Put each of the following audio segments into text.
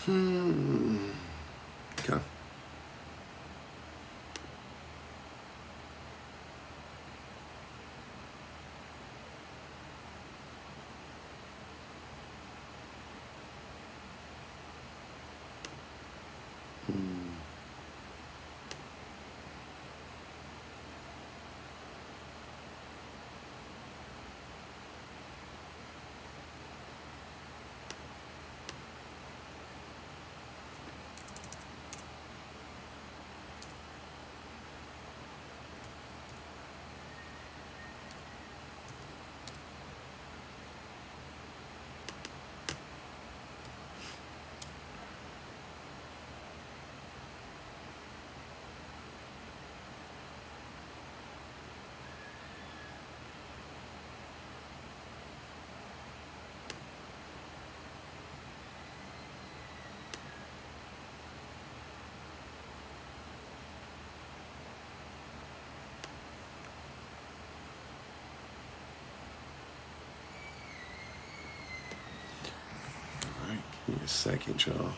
Okay. All right, give me a second, y'all.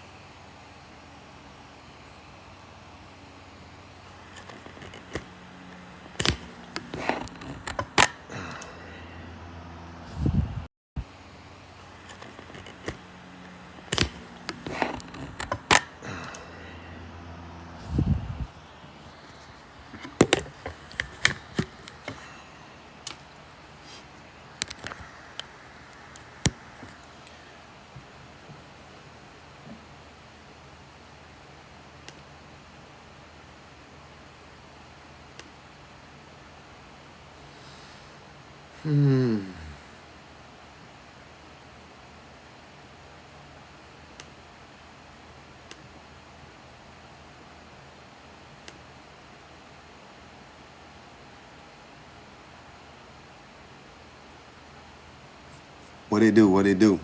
What it do? What it do?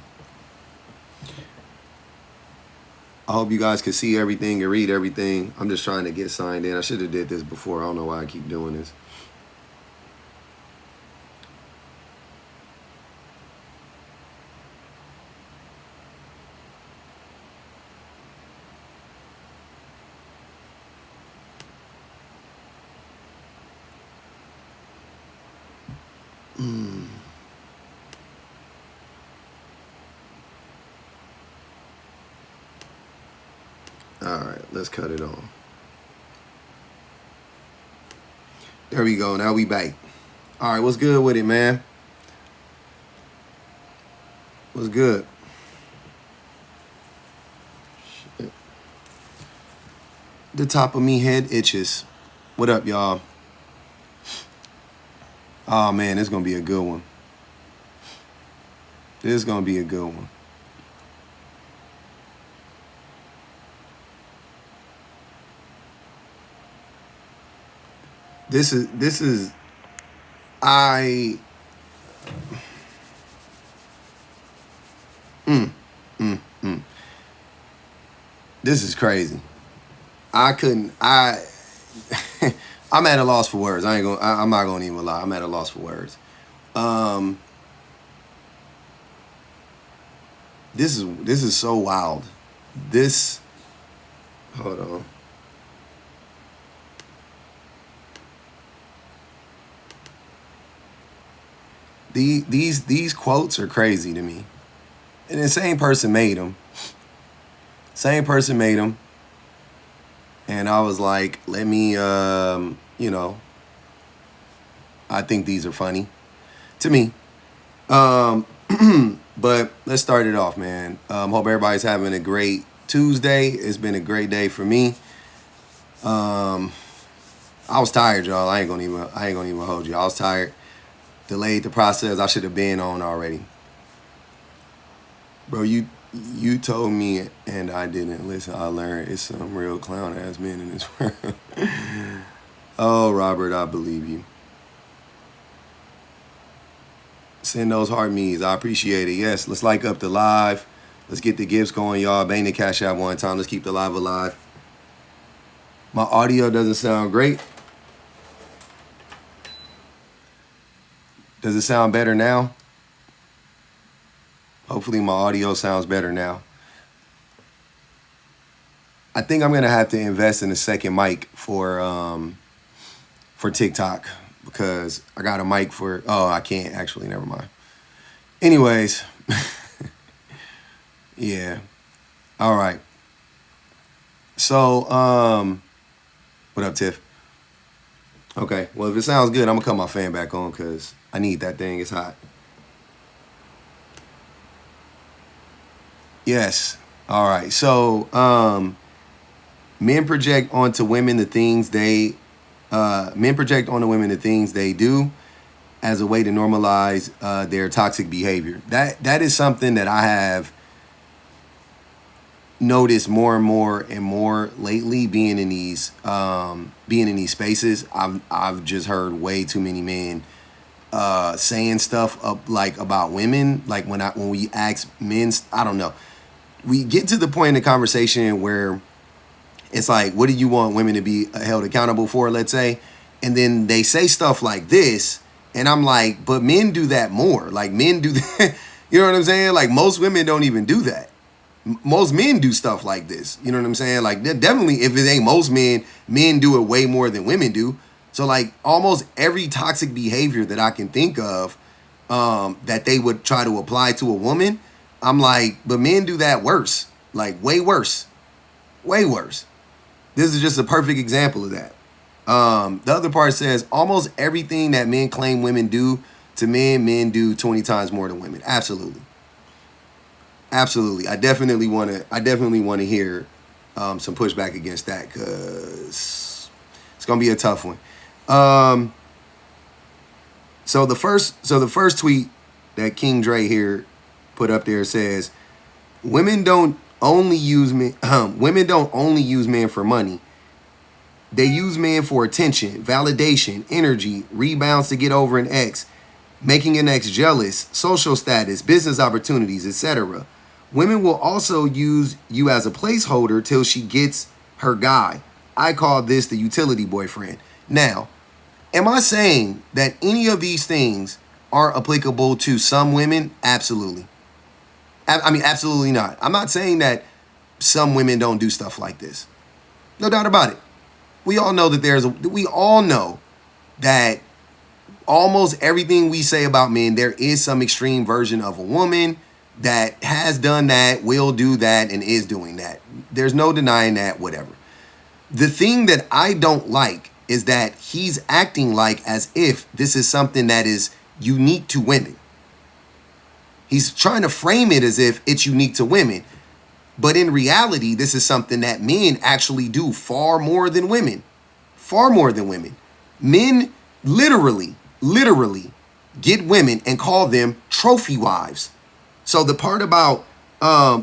I hope you guys can see everything and read everything. I'm just trying to get signed in. I should have did this before. I don't know why I keep doing this. All right, let's cut it on. There we go. Now we back. All right, what's good with it, man? What's good? Shit. The top of me head itches. What up, y'all? Oh, man, this is going to be a good one. This is going to be a good one. This is this is crazy. I'm at a loss for words. I'm not gonna even lie. I'm at a loss for words. This is so wild. Hold on. These quotes are crazy to me. And the same person made them. Same person made them. And I was like, let me, you know, I think these are funny to me. But let's start it off, man. Hope everybody's having a great Tuesday. It's been a great day for me. I was tired, y'all. I ain't gonna even hold you. I was tired. Delayed the process. I should have been on already. Bro, you told me and I didn't listen. I learned it's some real clown ass men in this world. Oh, Robert, I believe you. Send those heart me's. I appreciate it. Yes, let's like up the live. Let's get the gifts going, y'all. Bang the cash out one time. Let's keep the live alive. My audio doesn't sound great. Does it sound better now? Hopefully my audio sounds better now. I think I'm gonna have to invest in a second mic for TikTok because I got a mic for. Oh, I can't actually. Never mind. Anyways, yeah. All right. So, what up, Tiff? Okay. Well, if it sounds good, I'm gonna cut my fan back on because I need that thing. It's hot. Yes. All right. So, men project onto women the things they men project on the women the things they do as a way to normalize their toxic behavior. That is something that I have noticed more and more and more lately. Being in these spaces, I've just heard way too many men saying stuff like about women. Like when we ask men, I don't know. We get to the point in the conversation where it's like, what do you want women to be held accountable for, let's say? And then they say stuff like this, and I'm like, but men do that more. Like, men do that. You know what I'm saying? Like, most women don't even do that. Most men do stuff like this. You know what I'm saying? Like, definitely, if it ain't most men, men do it way more than women do. So, like, almost every toxic behavior that I can think of that they would try to apply to a woman, I'm like, but men do that worse. Like, way worse. Way worse. This is just a perfect example of that. The other part says almost everything that men claim women do to men do 20 times more than women. Absolutely. Absolutely. I definitely want to hear some pushback against that because it's going to be a tough one. So the first tweet that King Dre here put up there says, women don't only use men for money. They use men for attention, validation, energy, rebounds to get over an ex, making an ex jealous, social status, business opportunities, etc. Women will also use you as a placeholder till she gets her guy. I call this the utility boyfriend. Now, am I saying that any of these things are applicable to some women? Absolutely. I mean, absolutely not. I'm not saying that some women don't do stuff like this. No doubt about it. We all know that we all know that almost everything we say about men, there is some extreme version of a woman that has done that, will do that, and is doing that. There's no denying that, whatever. The thing that I don't like is that he's acting like as if this is something that is unique to women. He's trying to frame it as if it's unique to women. But in reality, this is something that men actually do far more than women. Far more than women. Men literally get women and call them trophy wives. So the part about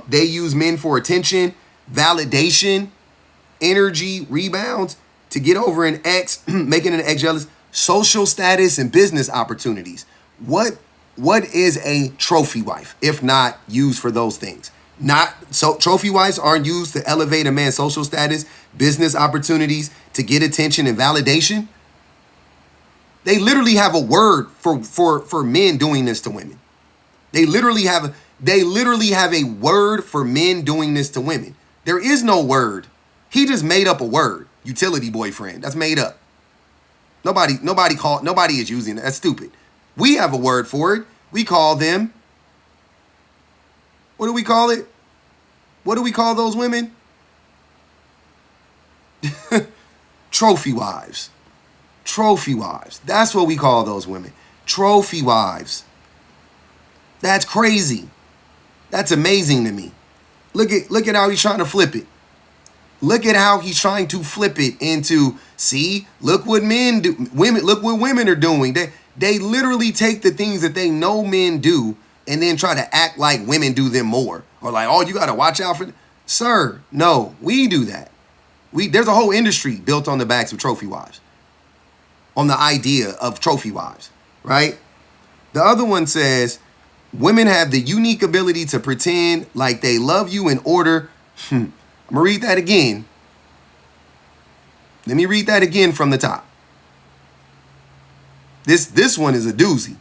they use men for attention, validation, energy, rebounds, to get over an ex, making an ex jealous, social status, and business opportunities. What is a trophy wife if not used for those things? Trophy wives aren't used to elevate a man's social status, business opportunities, to get attention and validation. They literally have a word for men doing this to women. They literally have a word for men doing this to women. There is no word. He just made up a word. Utility boyfriend. That's made up. Nobody is using it. That's stupid. We have a word for it. We call them, what do we call it? What do we call those women? Trophy wives. Trophy wives. That's what we call those women. Trophy wives. That's crazy. That's amazing to me. Look at how he's trying to flip it. Look at how he's trying to flip it into, see, look what men do. Look what women are doing. They literally take the things that they know men do and then try to act like women do them more. Or like, oh, you got to watch out for them. Sir, no, we do that. There's a whole industry built on the backs of trophy wives. On the idea of trophy wives, right? The other one says, women have the unique ability to pretend like they love you in order. I'm going to read that again. Let me read that again from the top. This one is a doozy.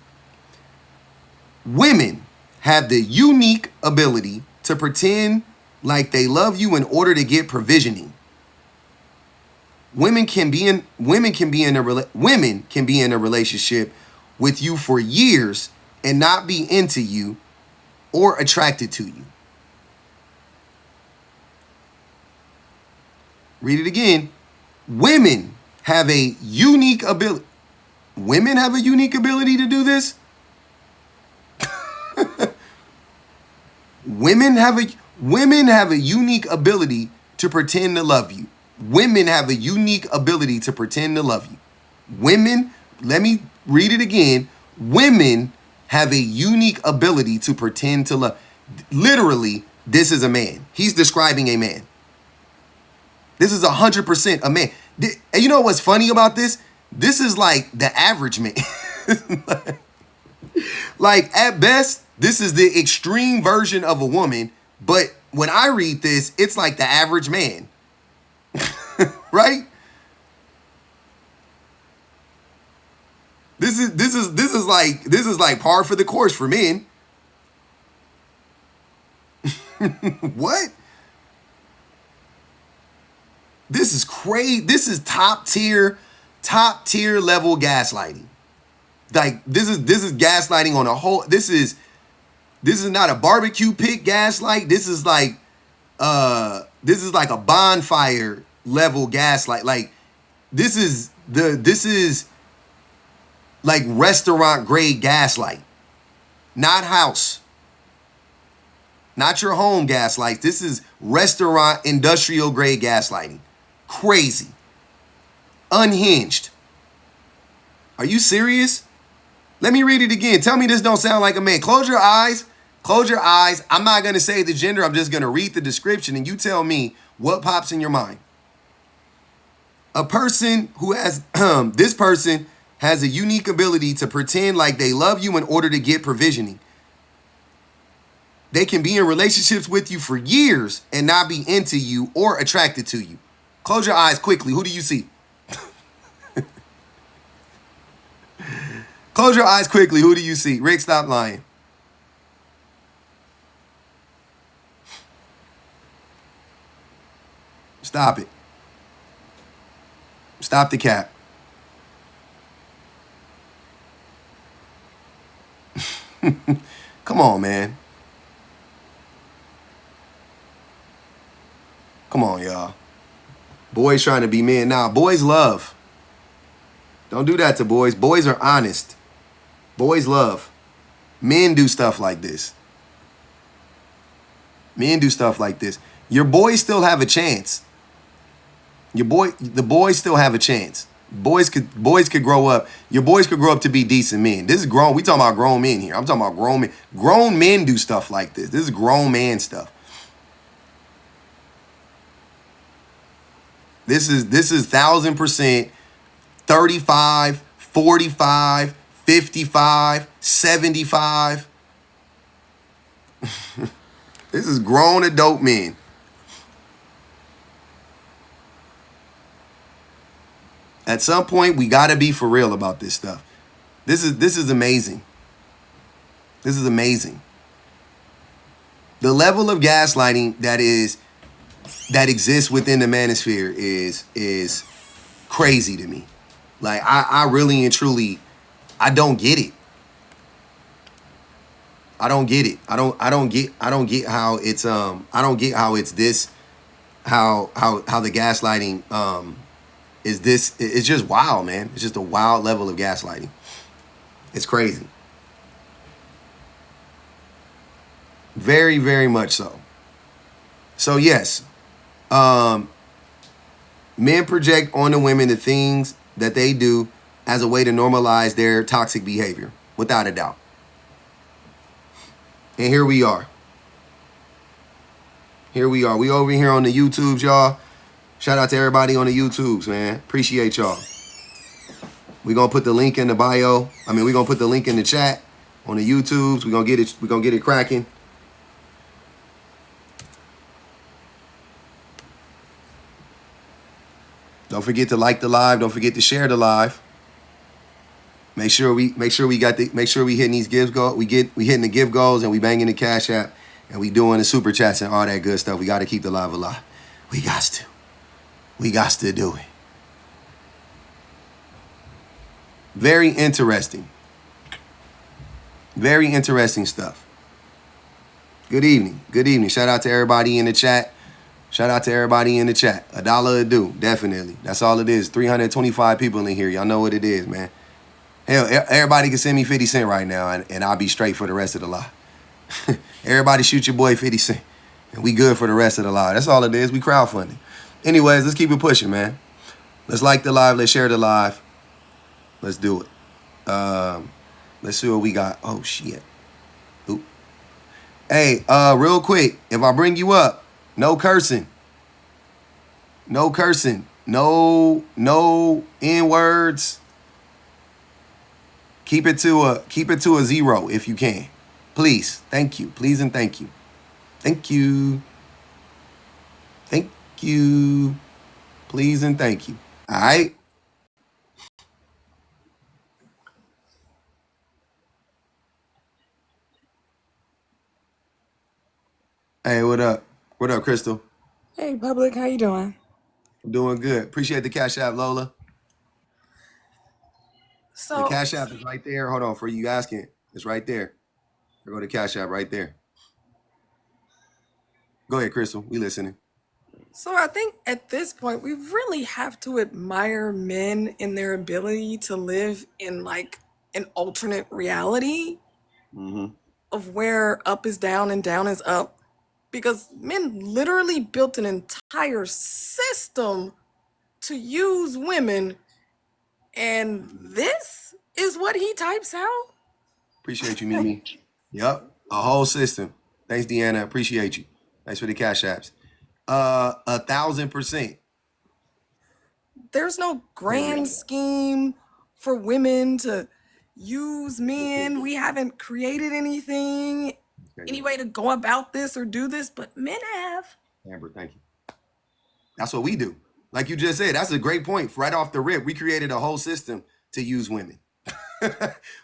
Women have the unique ability to pretend like they love you in order to get provisioning. Women can be in a relationship with you for years and not be into you or attracted to you. Read it again. Women have a unique ability. Women have a unique ability to do this. Women have a unique ability to pretend to love you. Women have a unique ability to pretend to love you. Women, let me read it again. Women have a unique ability to pretend to love. Literally, this is a man. He's describing a man. This is 100% a man. And you know what's funny about this? This is like the average man. Like, at best, this is the extreme version of a woman. But when I read this, it's like the average man. Right? This is like par for the course for men. What? This is crazy. This is top tier level gaslighting. Like, this is gaslighting on a whole. This is not a barbecue pit gaslight. This is like a bonfire level gaslight. Like, this is like restaurant grade gaslight. Not house. Not your home gaslight. This is restaurant industrial grade gaslighting. Crazy. Unhinged. Are you serious? Let me read it again. Tell me this don't sound like a man. Close your eyes. Close your eyes. I'm not going to say the gender. I'm just going to read the description and you tell me what pops in your mind. A person who has, this person has a unique ability to pretend like they love you in order to get provisioning. They can be in relationships with you for years and not be into you or attracted to you. Close your eyes quickly. Who do you see? Close your eyes quickly. Who do you see? Rick, stop lying. Stop it. Stop the cap. Come on, man. Come on, y'all. Boys trying to be men. Nah, boys love. Don't do that to boys. Boys are honest. Boys love. Men do stuff like this. Men do stuff like this. Your boys still have a chance. The boys still have a chance. Boys could grow up. Your boys could grow up to be decent men. This is grown. We talking about grown men here. I'm talking about grown men. Grown men do stuff like this. This is grown man stuff. This is 1000%, 35, 45, 55, 75. This is grown adult men. At some point, we got to be for real about this stuff. This is amazing. This is amazing. The level of gaslighting that exists within the manosphere is crazy to me. Like, I really and truly, I don't get it. I don't get it. I don't get how it's I don't get how it's this, how the gaslighting is this. It's just wild, man. It's just a wild level of gaslighting. It's crazy. Very, very much so. So yes, men project on the women the things that they do as a way to normalize their toxic behavior, without a doubt. And here we are. Here we are. We over here on the YouTubes, y'all. Shout out to everybody on the YouTubes, man. Appreciate y'all. We're going to put the link in the bio. We're going to put the link in the chat on the YouTubes. We're going to get it cracking. Don't forget to like the live. Don't forget to share the live. Make sure we hitting these give goals. We hitting the give goals and we banging the Cash App And we doing the super chats and all that good stuff. We got to keep the live alive. We got to. We got to do it. Very interesting. Very interesting stuff. Good evening. Good evening. Shout out to everybody in the chat. Shout out to everybody in the chat. $1 a do, definitely. That's all it is. 325 people in here. Y'all know what it is, man. Hell, everybody can send me 50 Cent right now, and I'll be straight for the rest of the live. Everybody shoot your boy 50 Cent, and we good for the rest of the live. That's all it is. We crowdfunding. Anyways, let's keep it pushing, man. Let's like the live. Let's share the live. Let's do it. Let's see what we got. Oh, shit. Oop. Hey, real quick, if I bring you up, no cursing. No cursing. No N-words. Keep it to a 0 if you can. Please. Thank you. Please and thank you. Thank you. Thank you. Please and thank you. All right. Hey, what up? What up, Crystal? Hey, public, how you doing? I'm doing good. Appreciate the Cash App, Lola. The So, Cash App is right there. Hold on, for you asking. It's right there. Go to the Cash App right there. Go ahead, Crystal. We listening. so I think at this point we really have to admire men in their ability to live in like an alternate reality Mm-hmm. of where up is down and down is up, because men literally built an entire system to use women, and this is what he types out. Appreciate you, Mimi. Yep. A whole system. Thanks, Deanna. Appreciate you. Thanks for the Cash Apps. 1,000%. There's no Agree. grand scheme for women to use men. We haven't created anything, any way to go about this or do this, but men have. Amber, thank you. That's what we do. Like you just said, that's a great point. Right off the rip, we created a whole system to use women.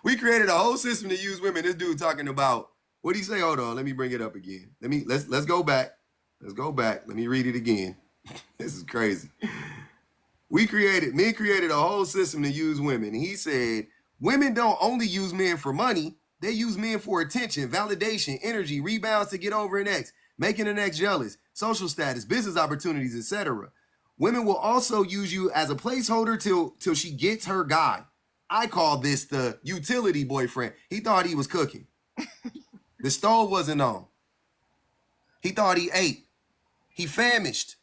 We created a whole system to use women. This dude talking about, what did he say? Hold on, let me bring it up again. Let's go back. Let's go back. Let me read it again. This is crazy. Men created a whole system to use women. And he said, women don't only use men for money, they use men for attention, validation, energy, rebounds to get over an ex, making an ex jealous, social status, business opportunities, etc. Women will also use you as a placeholder till she gets her guy. I call this the utility boyfriend. He thought he was cooking. The stove wasn't on. He thought he ate. He famished.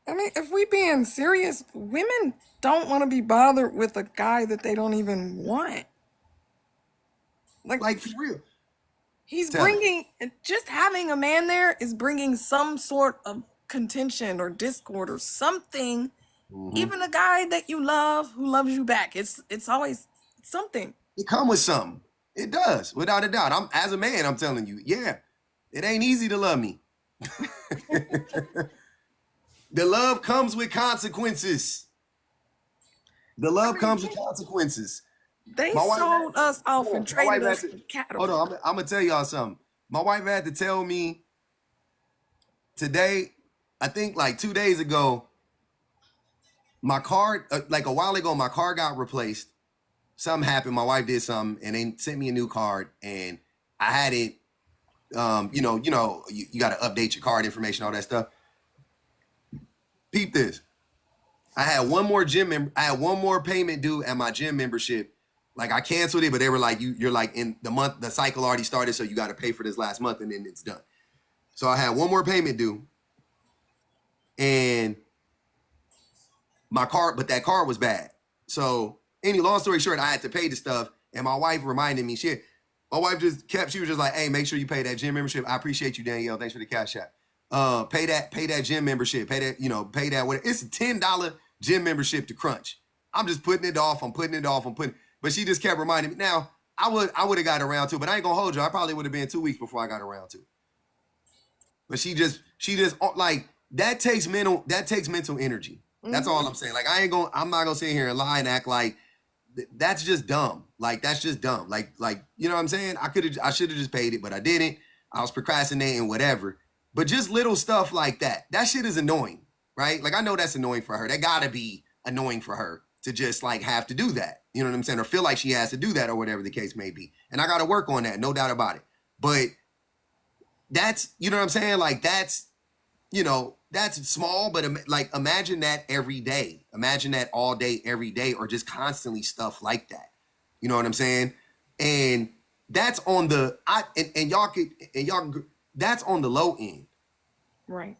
I mean, if we being serious, women don't want to be bothered with a guy that they don't even want. Like, Like, for real. he's Tell it. bringing, just having a man there is bringing some sort of contention or discord or something. Mm-hmm. Even a guy that you love who loves you back, it's always something. It come with something. It does, without a doubt. As a man, I'm telling you, yeah, it ain't easy to love me. The love comes with consequences. The I love mean, comes with consequences. they My wife sold us off and my wife traded had us to, for hold cattle. on, I'm gonna tell y'all something. My wife had to tell me today, I think like 2 days ago, my car, like a while ago, my car got replaced. Something happened. My wife did something, and they sent me a new card, and I had it. You got to update your card information, all that stuff. Peep this. I had one more I had one more payment due at my gym membership. Like I canceled it, but they were like, you're like in the month, the cycle already started, so you got to pay for this last month, and then it's done. So I had one more payment due, and but that card was bad. So long story short, I had to pay the stuff, and my wife reminded me, my wife she was just like, hey, make sure you pay that gym membership. I appreciate you, Danielle. Thanks for the cash app. Pay that gym membership. Pay that whatever. It's a $10 gym membership to Crunch. I'm just putting it off. But she just kept reminding me. Now, I would have got around to it, but I ain't gonna hold you. I probably would have been 2 weeks before I got around to it. But she just like that takes mental energy. That's all I'm saying. Like I'm not gonna sit here and lie and act like that's just dumb. Like that's just dumb. Like you know what I'm saying? I should have just paid it, but I didn't. I was procrastinating, whatever. But just little stuff like that. That shit is annoying, right? Like I know that's annoying for her. That gotta be annoying for her to just like have to do that. You know what I'm saying? Or feel like she has to do that or whatever the case may be. And I gotta work on that, no doubt about it. But that's, you know what I'm saying? Like that's, that's small, but like imagine that every day. Imagine that all day, every day, or just constantly stuff like that. You know what I'm saying? And that's on the and y'all could and y'all that's on the low end. Right.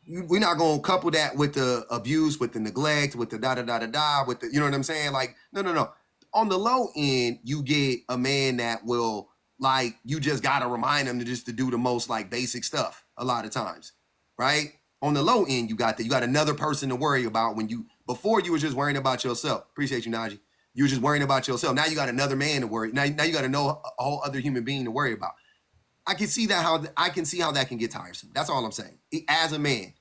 We're not gonna couple that with the abuse, with the neglect, with the da da da da da, with the, you know what I'm saying? Like, no, no, no. On the low end, you get a man that will, like, you just gotta remind him to just to do the most like basic stuff a lot of times, right? On the low end, you got that. You got another person to worry about when you before you were just worrying about yourself. Appreciate you, Najee. You were just worrying about yourself. Now you got another man to worry. Now you got to know a whole other human being to worry about. I can see how that can get tiresome. That's all I'm saying. As a man,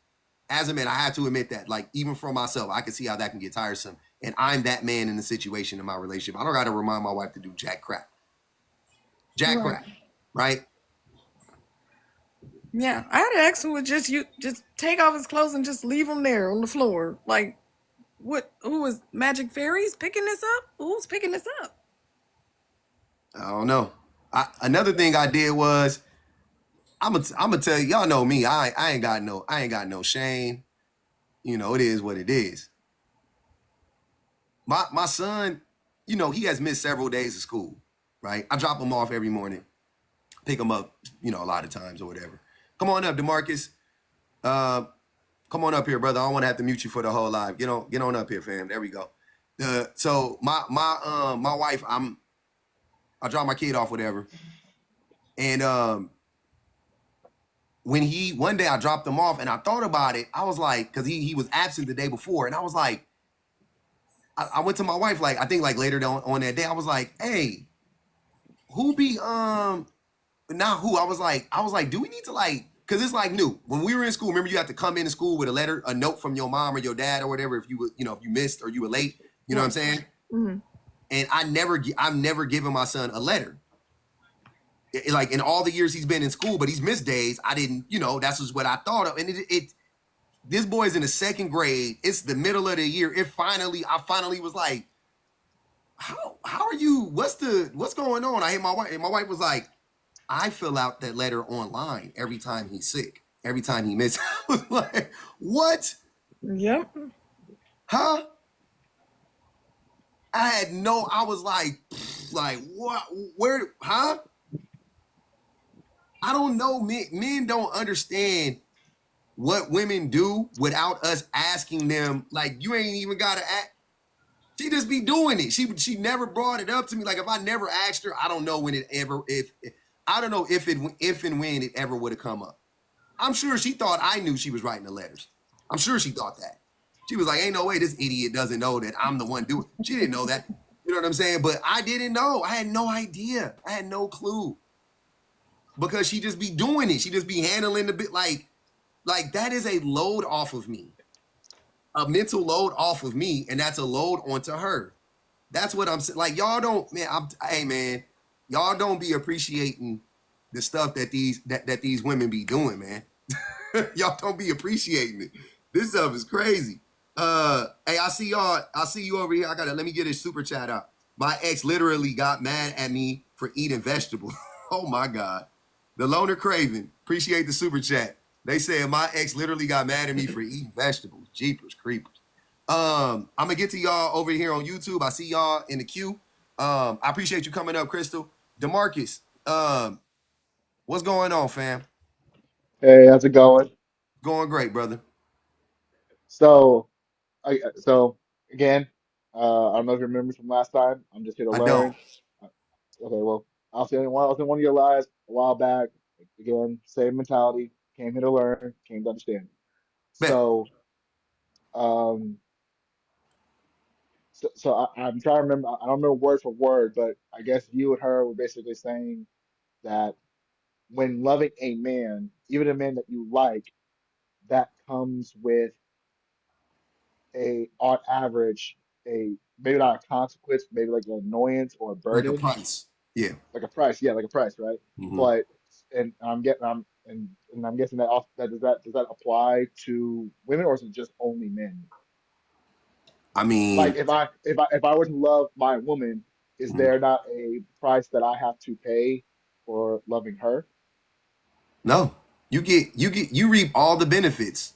I have to admit that. Like even for myself, I can see how that can get tiresome. And I'm that man in the situation in my relationship. I don't got to remind my wife to do jack Right. crap, right? Yeah, I had an ex who would just take off his clothes and just leave them there on the floor. Like, what? Who was Magic Fairies picking this up? Who's picking this up? I don't know. Another thing I did was I'm gonna tell you, y'all know me. I ain't got no shame. You know, it is what it is. My son, he has missed several days of school, right? I drop him off every morning, pick him up, a lot of times or whatever. Come on up, DeMarcus. Uh, come on up here, brother. I don't want to have to mute you for the whole live. Get on up here, fam. There we go. So my wife, I drop my kid off, whatever, and when he one day I dropped him off and I thought about it, I was like, because he was absent the day before, and I was like, I went to my wife like I think like later on that day, I was like, hey, who be not who I was like, do we need to like, because it's like new when we were in school, remember you had to come into school with a note from your mom or your dad or whatever if you were, if you missed or you were late, you know what I'm Right. saying? Mm-hmm. And I've never given my son a letter. Like in all the years he's been in school, but he's missed days. I didn't, that's just what I thought of. And this boy's in the second grade. It's the middle of the year. I finally was like, how are you? What's going on? I hit my wife, and my wife was like, I fill out that letter online every time he's sick, every time he misses. I was like, what? Yep. Huh? I had no, I was like, what? Where? Huh? I don't know. Men don't understand what women do without us asking them. Like, you ain't even got to ask. She just be doing it. She never brought it up to me. Like if I never asked her, I don't know when it ever if I don't know if and when it ever would have come up. I'm sure she thought I knew she was writing the letters. I'm sure she thought that. She was like, ain't no way this idiot doesn't know that I'm the one doing it. She didn't know that. You know what I'm saying? But I didn't know. I had no idea. I had no clue. Because she just be doing it. She just be handling the bit like that is a load off of me. A mental load off of me, and that's a load onto her. That's what I'm saying. Like y'all don't, man. Hey man, y'all don't be appreciating the stuff that these women be doing, man. Y'all don't be appreciating it. This stuff is crazy. Hey, I see y'all. I see you over here. Let me get a super chat out. My ex literally got mad at me for eating vegetables. Oh my god. The loner craving. Appreciate the super chat. They said my ex literally got mad at me for eating vegetables. Jeepers creepers. I'm gonna get to y'all over here on YouTube. I see y'all in the queue. I appreciate you coming up, Crystal. DeMarcus, what's going on, fam? Hey, how's it going? Going great, brother. So, so again, I don't know if you remember from last time. I'm just here to I don't. learn. Uh, Okay, well, I was in one of your lives a while back. Again, same mentality. Came here to learn. Came to understand. Bet. So, um, I'm trying to remember. I don't remember word for word, but I guess you and her were basically saying that when loving a man, even a man that you like, that comes with on average, a maybe not a consequence, maybe like an annoyance or a Like a burden, price. Yeah. like a price, yeah, like a price, right? Mm-hmm. But and I'm getting and I'm guessing that also that does that apply to women or is it just only men? I Like mean, if I were to love my woman, is mhm. there not a price that I have to pay for loving her? No, you reap all the benefits.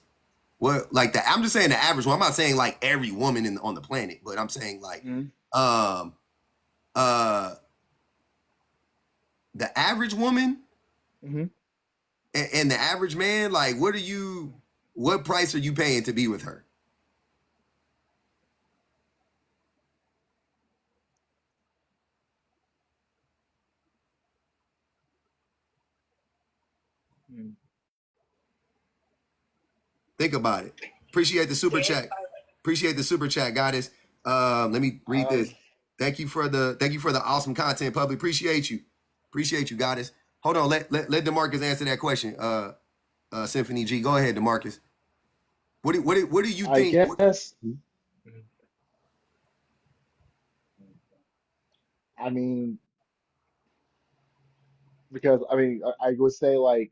Well, like the I'm just saying the average one. I'm not saying like every woman on the planet, but I'm saying like Mm-hmm. um uh the average woman Mm-hmm. and the average man. Like, what price are you paying to be with her? Mm-hmm. Think about it. Appreciate the super chat. Appreciate the super chat, goddess. Let me read Um, this. Thank you for the awesome content, public. Appreciate you, goddess. Hold on, let Demarcus answer that question. Symphony G, go ahead, Demarcus. What do you I think? guess. I mean, because I mean, I would say like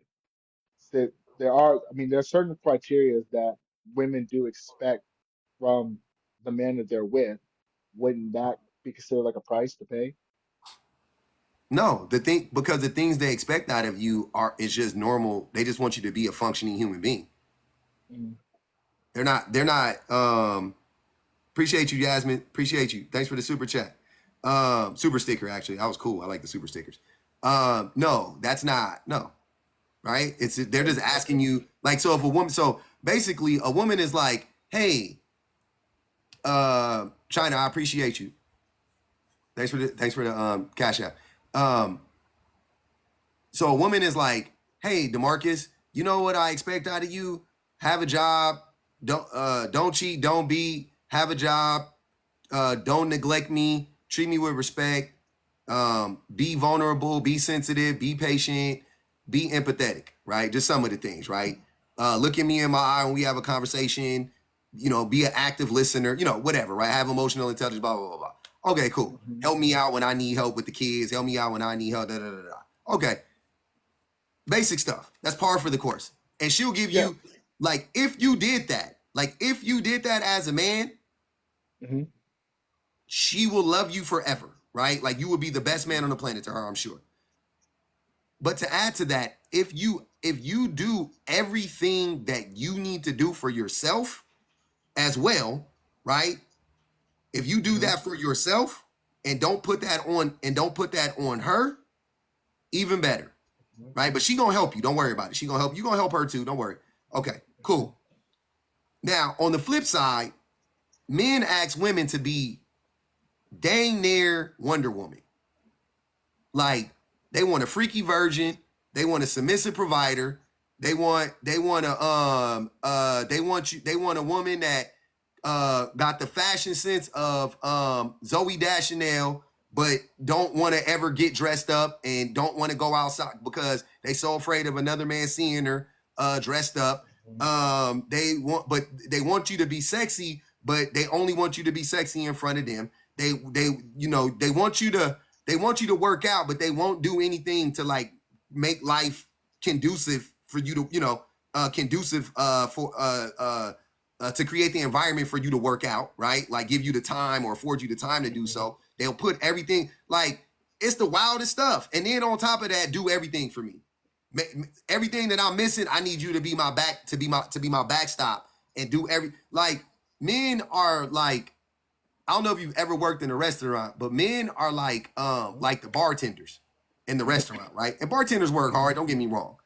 that there are. I mean, there are certain criteria that women do expect from the man that they're with. Wouldn't that be considered like a price to pay? No, because the things they expect out of you are it's just normal. They just want you to be a functioning human being. Mm-hmm. They're not. Appreciate you, Jasmine. Appreciate you. Thanks for the super chat. Super sticker, actually. That was cool. I like the super stickers. No, that's not, no, right? They're Okay. just asking Okay. you, like, so if a woman, so basically a woman is like, hey, China, I appreciate you. Thanks for the cash app. Um, so a woman is like, hey, DeMarcus, you know what I expect out of you? Have a job, don't cheat, don't beat, have a job, don't neglect me, treat me with respect, be vulnerable, be sensitive, be patient, be empathetic, right? Just some of the things, right? Look at me in my eye when we have a conversation, be an active listener, whatever, right? Have emotional intelligence, blah, blah, blah, blah. Okay, cool. Mm-hmm. Help me out when I need help with the kids, help me out when I need help, da, da, da, da. Okay, basic stuff. That's par for the course. And she'll give Yeah. you, if you did that as a man, Mm-hmm. she will love you forever, right? Like you will be the best man on the planet to her, I'm sure. But to add to that, if you do everything that you need to do for yourself as well, right? If you do Mm-hmm. that for yourself and don't put that on her, even better, right? But she gonna help you. Don't worry about it. She gonna help you. Gonna help her too. Don't worry. Okay, Mm-hmm. cool. Now on the flip side, men ask women to be dang near Wonder Woman. Like they want a freaky virgin, they want a submissive provider, they want a woman that got the fashion sense of Zoe Deschanel, but don't want to ever get dressed up and don't want to go outside because they so afraid of another man seeing her dressed up. They want you to be sexy, but they only want you to be sexy in front of them. They want you to work out, but they won't do anything to like make life conducive for you to, conducive for to create the environment for you to work out, right? Like give you the time or afford you the time to do Mm-hmm. so. They'll put everything like it's the wildest stuff, and then on top of that, do everything for me. Everything that I'm missing, I need you to be my back to be my backstop and do like men are like I don't know if you've ever worked in a restaurant, but men are like the bartenders in the restaurant, right? And bartenders work Mm-hmm. hard, don't get me wrong.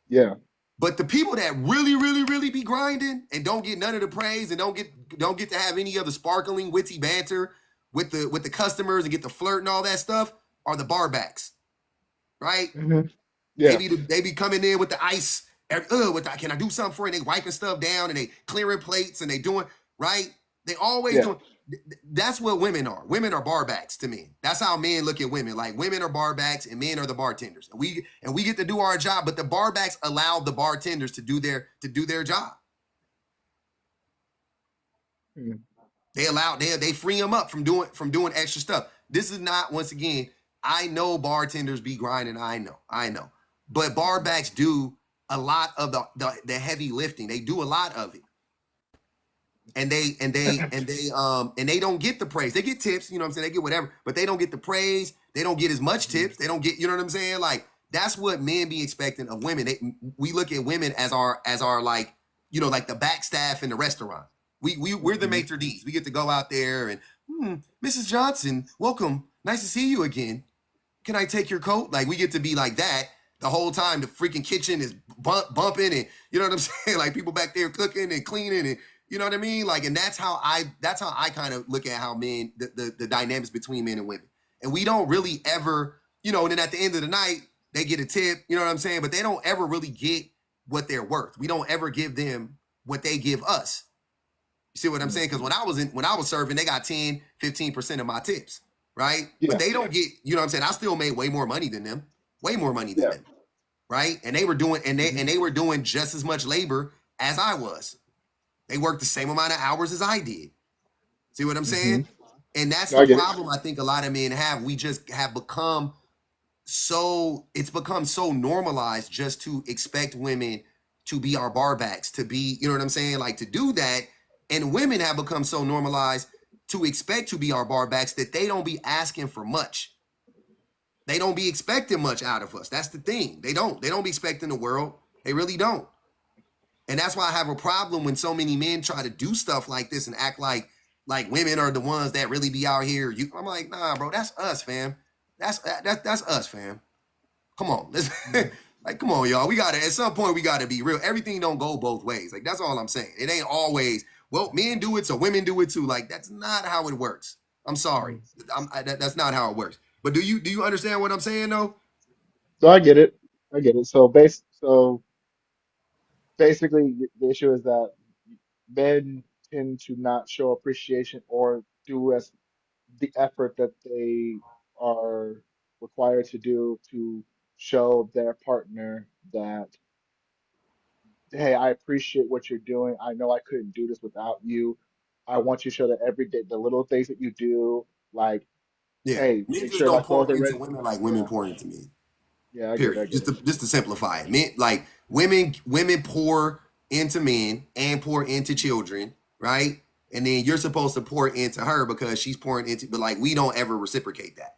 Yeah. But the people that really, really, really be grinding and don't get none of the praise and don't get to have any of the sparkling, witty banter with the customers and get the flirt and all that stuff are the barbacks, right? Mm-hmm. They Yeah. be they be coming in with the ice. Can I do something for you? And they wiping stuff down and they clearing plates and they doing right. They always Yeah. doing. That's what women are. Women are barbacks to me. That's how men look at women. Like women are barbacks and men are the bartenders. And we get to do our job, but the barbacks allow the bartenders to do their job. Mm-hmm. They free them up from doing extra stuff. This is not once again. I know bartenders be grinding. I know. but bar backs do a lot of the heavy lifting. They do a lot of it. And they don't get the praise. They get tips, you know what I'm saying? They get whatever, but they don't get the praise. They don't get as much Mhm. tips. They don't get, you know what I'm saying? Like that's what men be expecting of women. We look at women as our like, like the back staff in the restaurant. We're the Mhm. maitre d's. We get to go out there and Mrs. Johnson, welcome. Nice to see you again. Can I take your coat? Like we get to be like that the whole time. The freaking kitchen is bumping, and you know what I'm saying? Like people back there cooking and cleaning, and you know what I mean? Like, and that's how I kind of look at how men the dynamics between men and women. And we don't really ever, and then at the end of the night, they get a tip, you know what I'm saying? But they don't ever really get what they're worth. We don't ever give them what they give us. You see what I'm saying? Because Mhm. when I was serving, they got 10, 15% of my tips, right? But Yeah. they don't get, you know what I'm saying? I still made way more money than them, way more money than Yeah. them, right? And they were doing and they Mhm. and they were doing just as much labor as I was. They worked the same amount of hours as I did. See what I'm saying? Mhm. And that's No, the I get it. problem I think a lot of men have. We just have become it's become so normalized just to expect women to be our barbacks, to be, you know what I'm saying? Like to do that. And women have become so normalized to expect to be our barbacks that they don't be asking for much. They don't be expecting much out of us. That's the thing. They don't. They don't be expecting the world. They really don't. And that's why I have a problem when so many men try to do stuff like this and act like women are the ones that really be out here. I'm like, nah, bro, that's us, fam. That's us, fam. Come on, Mhm. like, come on, y'all. We gotta at some point we gotta be real. Everything don't go both ways. Like that's all I'm saying. It ain't always well, men do it, so women do it too. Like that's not how it works. I'm sorry, Mhm. that's not how it works. But do you understand what I'm saying though? So I get it. I get it. So basically, the issue is that men tend to not show appreciation or do as the effort that they are required to do to show their partner that, hey, I appreciate what you're doing. I know I couldn't do this without you. I want you to show that every day, the little things that you do, like, Yeah, hey, men make just sure my don't clothes pour are into ready. women like women Yeah, pour into men. yeah, I get it. I Period. get Just it. to simplify it, men like women pour into men and pour into children, right? And then you're supposed to pour into her because she's pouring into, but like we don't ever reciprocate that.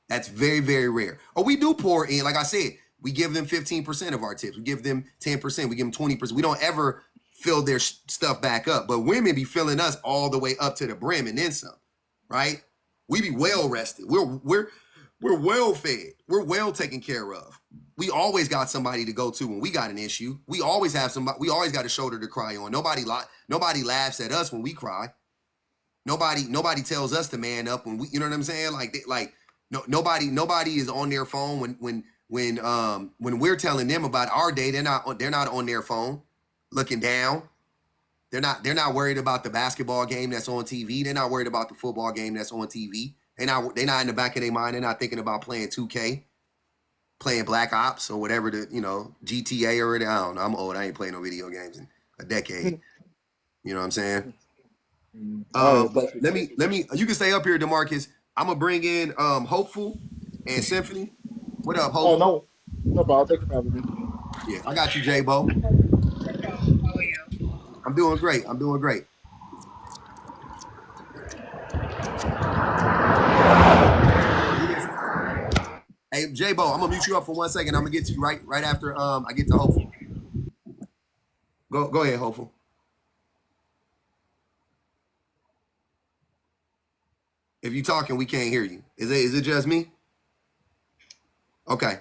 That's very, very rare. Or we do pour in, like I said, we give them 15% of our tips. We give them 10%. We give them 20%. We don't ever fill their stuff back up. But women be filling us all the way up to the brim and then some, right? We be well Mhm. rested. We're well fed. We're well taken care of. We always got somebody to go to when we got an issue. We always have somebody. We always got a shoulder to cry on. Nobody laughs at us when we cry. Nobody tells us to man up when we, you know what I'm saying? Like no nobody is on their phone when we're telling them about our day. They're not on their phone looking down. They're not worried about the basketball game that's on TV. They're not worried about the football game that's on TV. They're not in the back of their mind. They're not thinking about playing 2K, playing Black Ops or whatever GTA or I don't know. I'm old. I ain't playing no video games in a decade. You know what I'm saying? All right, But perfect. let me. You can stay up here, Demarcus. I'm gonna bring in Hopeful and Symphony. What up, Oh Hopeful? no, no problem. Thank you for having me. Yeah, I got you, J Bo. I'm doing great. I'm doing great. Hey, J Bo, I'm gonna mute you up for 1 second. I'm gonna get to you right after I get to Hopeful. Go ahead, Hopeful. If you talking, we can't hear you. Is it just me? Okay.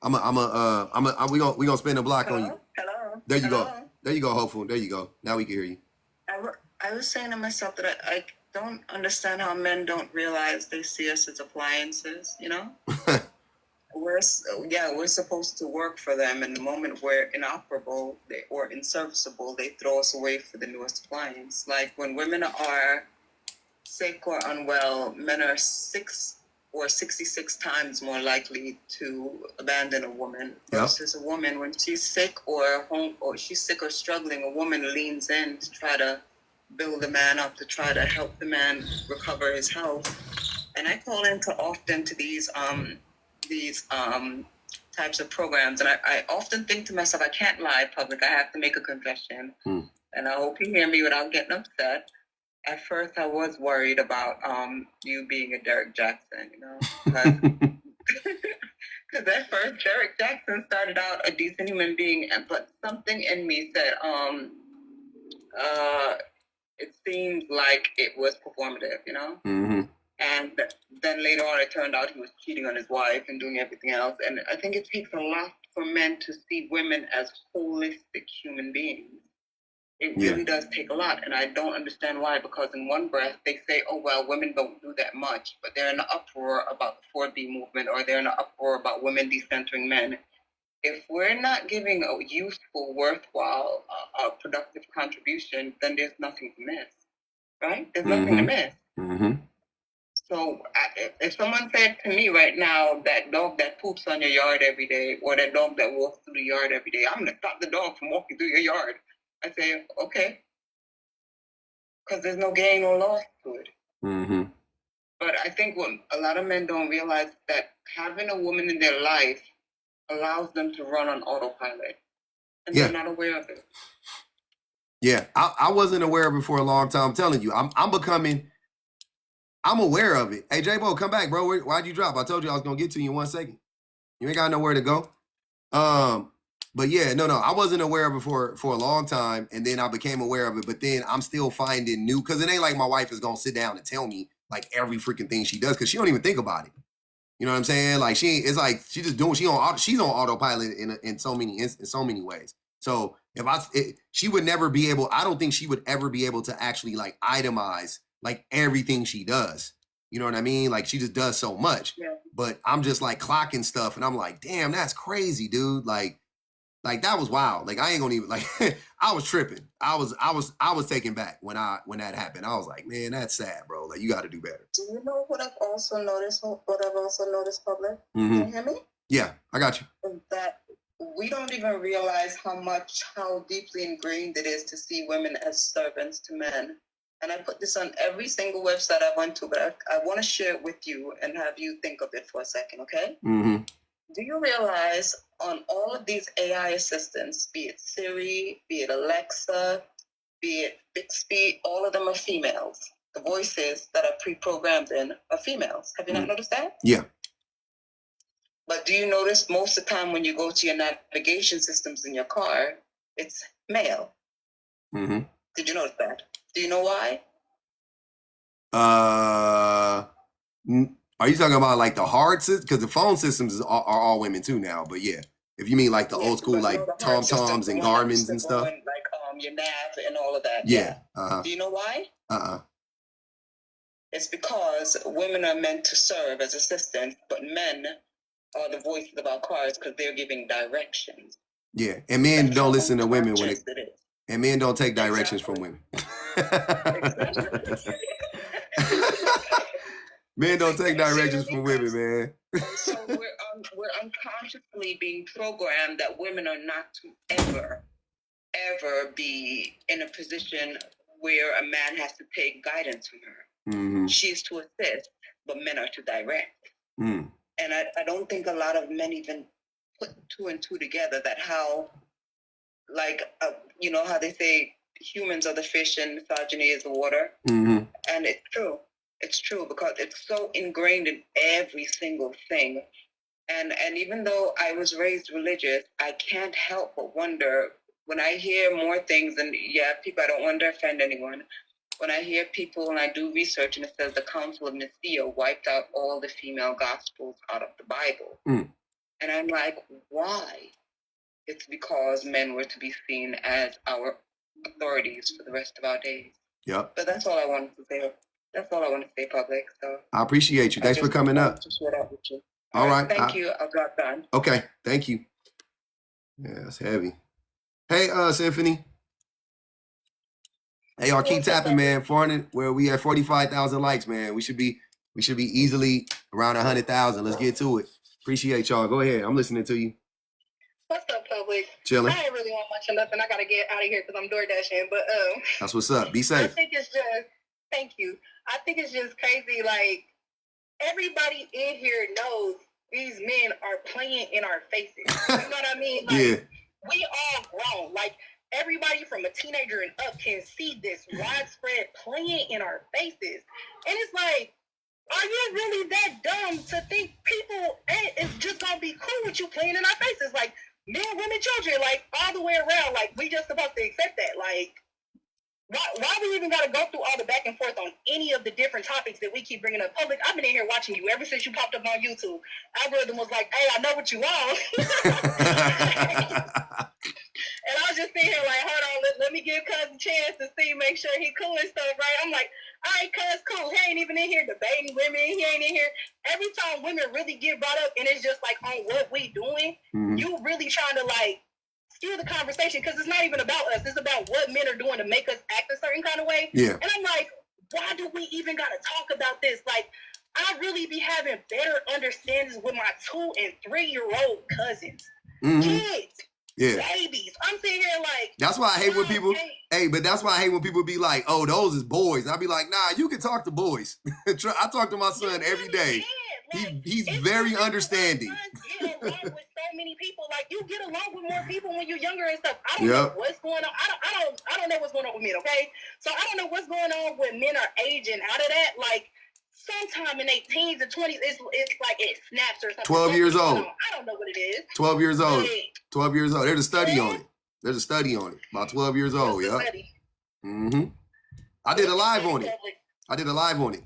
We gonna spin the block on you. Hello? There you go. Hello? There you go, Hopeful. There you go. Now we can hear you. I was saying to myself that I don't understand how men don't realize they see us as appliances, you know? We're supposed to work for them, and the moment we're inoperable or inserviceable, they throw us away for the newest appliance. Like when women are sick or unwell, men are 66 times more likely to abandon a woman Yep. versus a woman when she's sick or home or she's sick or struggling. A woman leans in to try to build the man up, to try to help the man recover his health. And I call into often to these types of programs. And I often think to myself, I can't lie public. I have to make a confession. And I hope you hear me without getting upset. At first, I was worried about you being a Derek Jackson, you know, because at first Derek Jackson started out a decent human being, but something in me said, it seemed like it was performative, you know. And then later on, it turned out he was cheating on his wife and doing everything else. And I think it takes a lot for men to see women as holistic human beings. It really does take a lot. And I don't understand why, because in one breath, they say, oh, well, women don't do that much. But they're in an uproar about the 4B movement, or they're in an uproar about women decentering men. If we're not giving a useful, worthwhile, productive contribution, then there's nothing to miss, right? There's nothing to miss. So if someone said to me right now, that dog that poops on your yard every day, or that dog that walks through the yard every day, I'm going to stop the dog from walking through your yard. I say, okay, because there's no gain or loss to it. But I think what a lot of men don't realize that having a woman in their life allows them to run on autopilot, and they're not aware of it. Yeah, I wasn't aware of it for a long time. I'm telling you, I'm aware of it. Hey, J-Bo, come back, bro. Why'd you drop? I told you I was gonna get to you in 1 second. You ain't got nowhere to go. But yeah, no, I wasn't aware of it for a long time, and then I became aware of it. But then I'm still finding new, because it ain't like my wife is gonna sit down and tell me like every freaking thing she does, because she don't even think about it. You know what I'm saying? Like it's like she just doing. She's on autopilot in so many ways. So she would never be able. I don't think she would ever be able to actually like itemize like everything she does. You know what I mean? Like she just does so much. Yeah. But I'm just like clocking stuff, and I'm like, damn, that's crazy, dude. Like that was wild. Like I ain't gonna even like. I was tripping. I was taken back when that happened. I was like, man, that's sad, bro. Like you got to do better. Do you know what I've also noticed? Public. Can you hear me? Yeah, I got you. That we don't even realize how deeply ingrained it is to see women as servants to men. And I put this on every single website I went to, but I want to share it with you and have you think of it for a second, okay? Do you realize on all of these AI assistants, be it Siri, be it Alexa, be it Bixby, all of them are females. The voices that are pre-programmed in are females. Have you not noticed that? Yeah. But do you notice most of the time when you go to your navigation systems in your car, it's male? Did you notice that? Do you know why? Are you talking about like the hard system? Because the phone systems are all women too now. But yeah, if you mean like the old school like TomToms and Garmins and stuff, like your nav and all of that. Yeah. Do you know why? It's because women are meant to serve as assistants, but men are the voices of our cars because they're giving directions. Yeah, and men don't listen to women and men don't take directions from women. Men don't take directions from women, man. So we're unconsciously being programmed that women are not to ever be in a position where a man has to take guidance from her. She is to assist, but men are to direct. And I don't think a lot of men even put two and two together, that how, like, you know how they say humans are the fish and misogyny is the water? And it's true. It's true because it's so ingrained in every single thing. And even though I was raised religious, I can't help but wonder when I hear more things, and people, I don't want to offend anyone. When I hear people and I do research and it says the Council of Nicaea wiped out all the female gospels out of the Bible. And I'm like, why? It's because men were to be seen as our authorities for the rest of our days. Yep. But that's all I wanted to say. That's all I want to say, public. So I appreciate you. Thanks for coming up. To share that with you. All right. Thank you. I'll drop down. Okay. Thank you. Yeah, that's heavy. Hey, Symphony. Hey, y'all keep tapping, man. 400. Where we at 45,000 likes, man. We should be easily around 100,000. Let's get to it. Appreciate y'all. Go ahead. I'm listening to you. What's up, public? Chilling. I ain't really want much of nothing. I gotta get out of here because I'm door dashing. But that's what's up. Be safe. I think it's just thank you. I think it's just crazy. Like everybody in here knows these men are playing in our faces. You know what I mean? Like, Yeah. we all grown. Like, everybody from a teenager and up can see this widespread playing in our faces. And it's like, are you really that dumb to think people is just gonna be cool with you playing in our faces? Like, men, women, children, like, all the way around. Like, we just supposed to accept that. Like, why we even got to go through all the back and forth on any of the different topics that we keep bringing up public? I've been in here watching you ever since you popped up on YouTube. Algorithm was like, hey, I know what you want. And I was just sitting here like, hold on, let me give Cuz a chance to see, make sure he cool and stuff, right? I'm like, all right, Cuz, cool. He ain't even in here debating women. He ain't in here. Every time women really get brought up and it's just like on what we doing, you really trying to like steer the conversation because it's not even about us. It's about what men are doing to make us act a certain kind of way. Yeah. And I'm like, why do we even got to talk about this? Like, I really be having better understandings with my 2 and 3-year-old cousins. Kids. Yeah. Babies. I'm sitting here like. That's why I hate when people. Hey, but that's why I hate when people be like, "Oh, those is boys." And I be like, "Nah, you can talk to boys." I talk to my son every day. Like, he's very understanding. Get along with so many people. Like, you get along with more people when you're younger and stuff. I don't know what's going on. I don't know what's going on with men. Okay, so I don't know what's going on when men are aging out of that. Like, sometime in their teens or 20s, it's like it snaps or something. 12 years old. I don't know what it is. 12 years old. 12 years old. There's a study on it. There's a study on it. About 12 years old. Yeah. I did a live on it.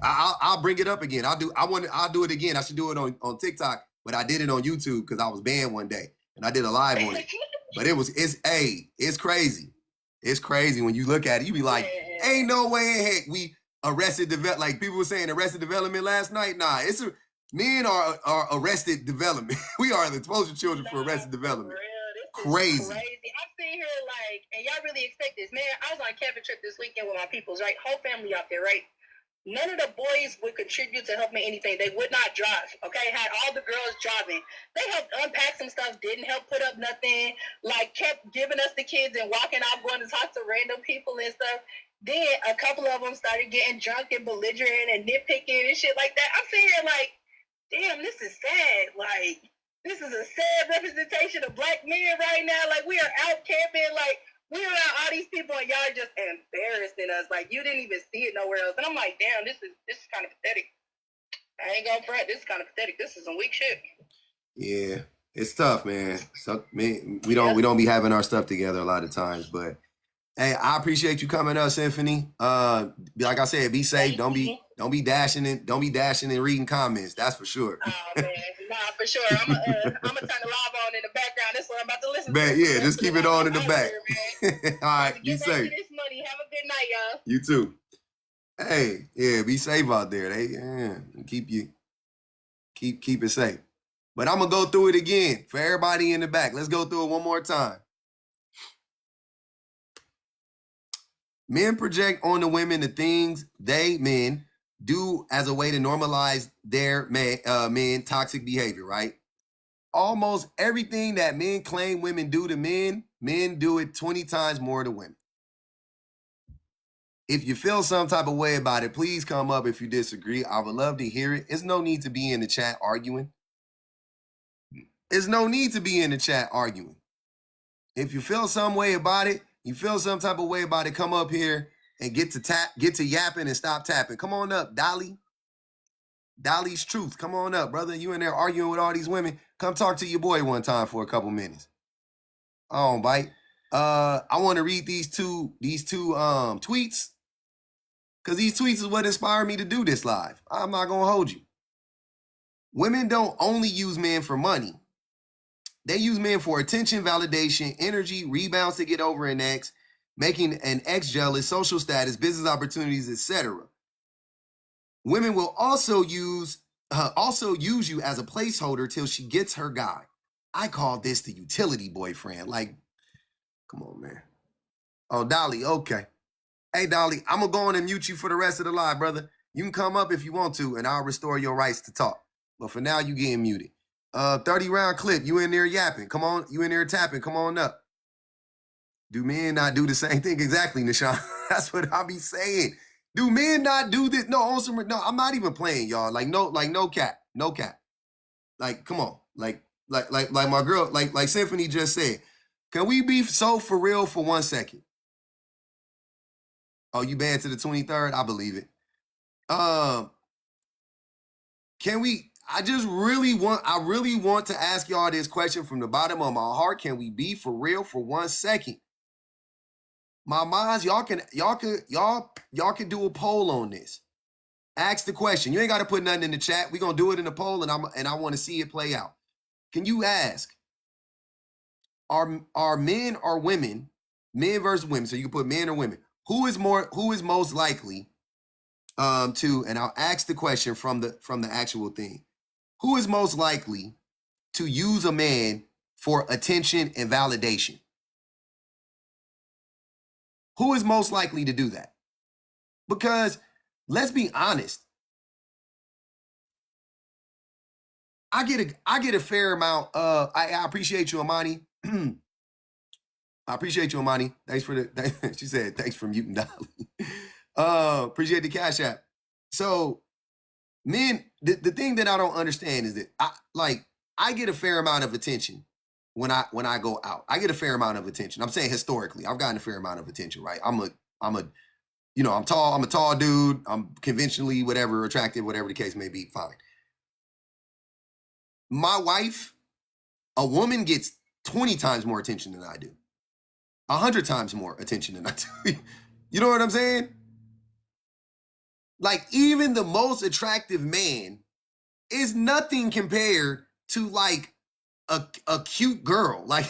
I'll bring it up again. I'll do it again. I should do it on TikTok, but I did it on YouTube because I was banned one day and I did a live on it. But it's crazy. It's crazy when you look at it. You be like, ain't no way in heck we Arrested Development. Like people were saying Arrested Development last night. Nah, men are Arrested Development. We are the poster children for Arrested Development. Crazy. I'm sitting here like, and y'all really expect this, man. I was on a camping trip this weekend with my peoples, right? Whole family out there, right? None of the boys would contribute to help me anything. They would not drive, okay? Had all the girls driving. They helped unpack some stuff, didn't help put up nothing, like kept giving us the kids and walking out, going to talk to random people and stuff. Then a couple of them started getting drunk and belligerent and nitpicking and shit like that. I'm sitting here like, damn, this is sad. Like, this is a sad representation of black men right now. Like, we are out camping, like, we're around all these people and y'all just embarrassing us. Like, you didn't even see it nowhere else. And I'm like, damn, this is kind of pathetic. I ain't gonna front. This is kind of pathetic. This is some weak shit. Yeah, it's tough, man. So, man, we don't be having our stuff together a lot of times, but hey, I appreciate you coming up, Symphony. Like I said, be safe. Don't be dashing and reading comments. That's for sure. Oh man, nah, for sure. I'm gonna turn the live on in the background. That's what I'm about to listen to. Yeah, just keep it on in the back. All right, be safe. This money. Have a good night, y'all. You too. Hey, yeah, be safe out there. Keep it safe. But I'm gonna go through it again for everybody in the back. Let's go through it one more time. Men project on the women the things men do as a way to normalize their men toxic behavior, right? Almost everything that men claim women do to men do it 20 times more to women. If you feel some type of way about it, please come up if you disagree. I would love to hear it. There's no need to be in the chat arguing. There's no need to be in the chat arguing. If you feel some way about it, you feel some type of way about it, come up here and get to yapping and stop tapping. Come on up, Dolly. Dolly's Truth. Come on up, brother. You in there arguing with all these women. Come talk to your boy one time for a couple minutes. Oh, bite. I want to read these two tweets. Because these tweets is what inspired me to do this live. I'm not going to hold you. Women don't only use men for money. They use men for attention, validation, energy, rebounds to get over an ex, making an ex jealous, social status, business opportunities, etc. Women will also use you as a placeholder till she gets her guy. I call this the utility boyfriend. Like, come on, man. Oh, Dolly, okay. Hey, Dolly, I'm going to go on and mute you for the rest of the live, brother. You can come up if you want to, and I'll restore your rights to talk. But for now, you getting muted. 30-round clip, you in there yapping. Come on, you in there tapping. Come on up. Do men not do the same thing? Exactly, Nishan. That's what I be saying. Do men not do this? No, I'm not even playing, y'all. No cap. No cap. Like, come on. Like my girl, like Symphony just said, can we be so for real for 1 second? Oh, you banned to the 23rd? I believe it. Can we, I really want to ask y'all this question from the bottom of my heart. Can we be for real for 1 second? My minds, y'all can do a poll on this. Ask the question. You ain't got to put nothing in the chat. We're gonna do it in the poll, and I want to see it play out. Can you ask, are men or women, men versus women? So you can put men or women. Who is most likely to, and I'll ask the question from the actual thing. Who is most likely to use a man for attention and validation? Who is most likely to do that? Because let's be honest, I get a fair amount. I appreciate you, Amani. I appreciate you, Amani. Thanks for the. She said thanks for muting Dolly. Appreciate the cash app. So, men, the thing that I don't understand is that I get a fair amount of attention when I go out. I get a fair amount of attention. I'm saying historically, I've gotten a fair amount of attention, right? I'm tall. I'm a tall dude. I'm conventionally whatever, attractive, whatever the case may be. Fine. My wife, a woman, gets 20 times more attention than I do. 100 times more attention than I do. You know what I'm saying? Like, even the most attractive man is nothing compared to like a cute girl. Like,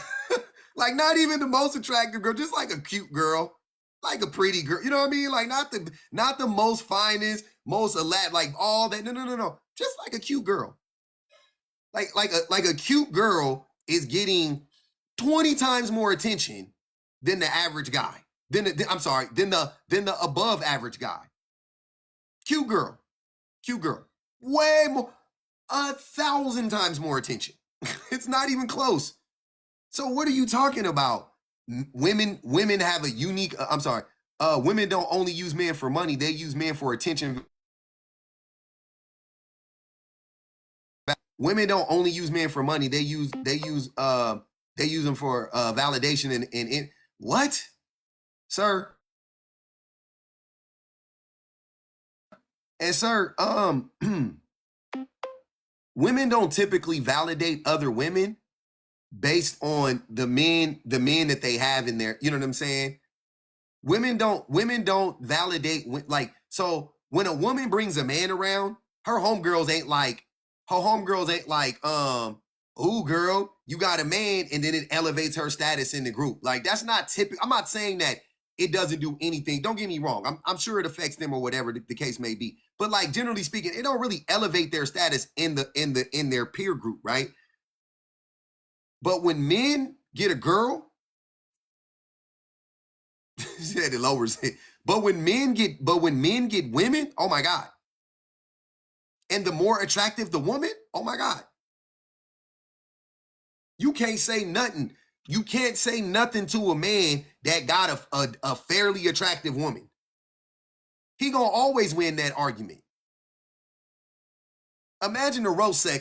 like not even the most attractive girl, just like a cute girl, like a pretty girl. You know what I mean? Like not the most finest, most elaborate, like all that. No. Just like a cute girl. Like a cute girl is getting 20 times more attention than the average guy. Than the above average guy. Cute girl. Way more, 1,000 times more attention. It's not even close. So what are you talking about? Women have a unique. Women don't only use men for money; they use men for attention. Women don't only use men for money; they use them for validation and what, sir? And sir, women don't typically validate other women based on the men that they have in there. You know what I'm saying? Women don't validate, like, so when a woman brings a man around, her homegirls ain't like, ooh, girl, you got a man, and then it elevates her status in the group. Like, that's not typical. I'm not saying that it doesn't do anything. Don't get me wrong. I'm sure it affects them or whatever the case may be. But like, generally speaking, it don't really elevate their status in their peer group, right? But when men get a girl, said it lowers it. But when men get women, oh my God. And the more attractive the woman, oh my God. You can't say nothing. You can't say nothing to a man that got a fairly attractive woman. He gonna always win that argument. Imagine a roasting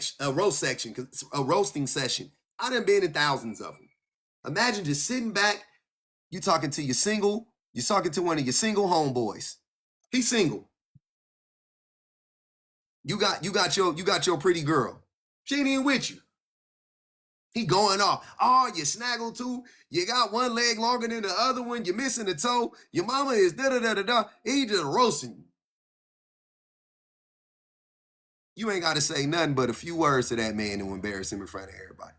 session. I done been in thousands of them. Imagine just sitting back, you're talking to one of your single homeboys. He's single. You got your pretty girl. She ain't even with you. He going off. Oh, you snaggle too. You got one leg longer than the other one. You're missing a toe. Your mama is da-da-da-da-da. He just roasting you. You ain't got to say nothing but a few words to that man to embarrass him in front of everybody.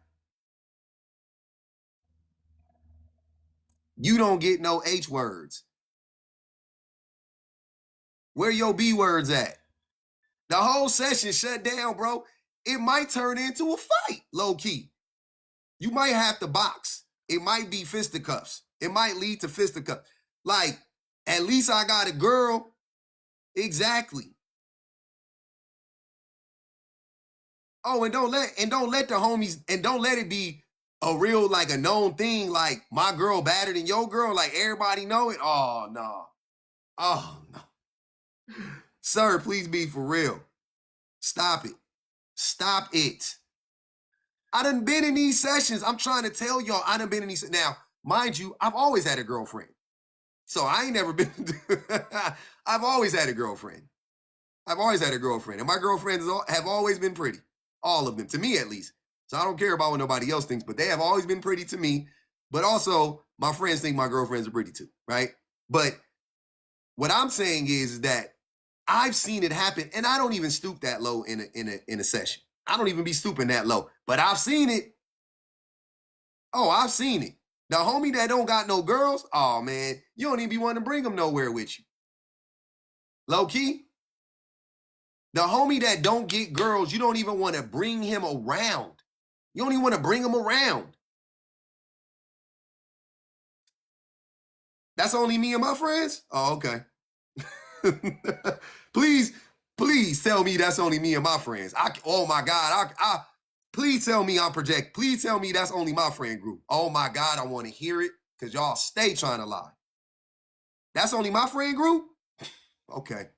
You don't get no H words. Where your B words at? The whole session shut down, bro. It might turn into a fight, low key. You might have to box. It might be fisticuffs. It might lead to fisticuffs. Like, at least I got a girl. Exactly. Oh, and don't let the homies, and don't let it be a real, like, a known thing, like my girl better than your girl, like everybody know it. Oh no. Oh no. Sir, please be for real. Stop it. Stop it. I done been in these sessions. I'm trying to tell y'all, I done been in these. Now, mind you, I've always had a girlfriend. So I ain't never been. I've always had a girlfriend. I've always had a girlfriend. And my girlfriends have always been pretty. All of them, to me at least. So I don't care about what nobody else thinks, but they have always been pretty to me. But also, my friends think my girlfriends are pretty too, right? But what I'm saying is that I've seen it happen, and I don't even stoop that low in a session. I don't even be stooping that low, but I've seen it. Oh, I've seen it. The homie that don't got no girls, oh man, you don't even be wanting to bring them nowhere with you. Low key. The homie that don't get girls, you don't even want to bring him around. You don't even want to bring him around. That's only me and my friends? Oh, okay. please tell me that's only me and my friends. Oh my God. Please tell me I'm project. Please tell me that's only my friend group. Oh my God, I want to hear it because y'all stay trying to lie. That's only my friend group? Okay.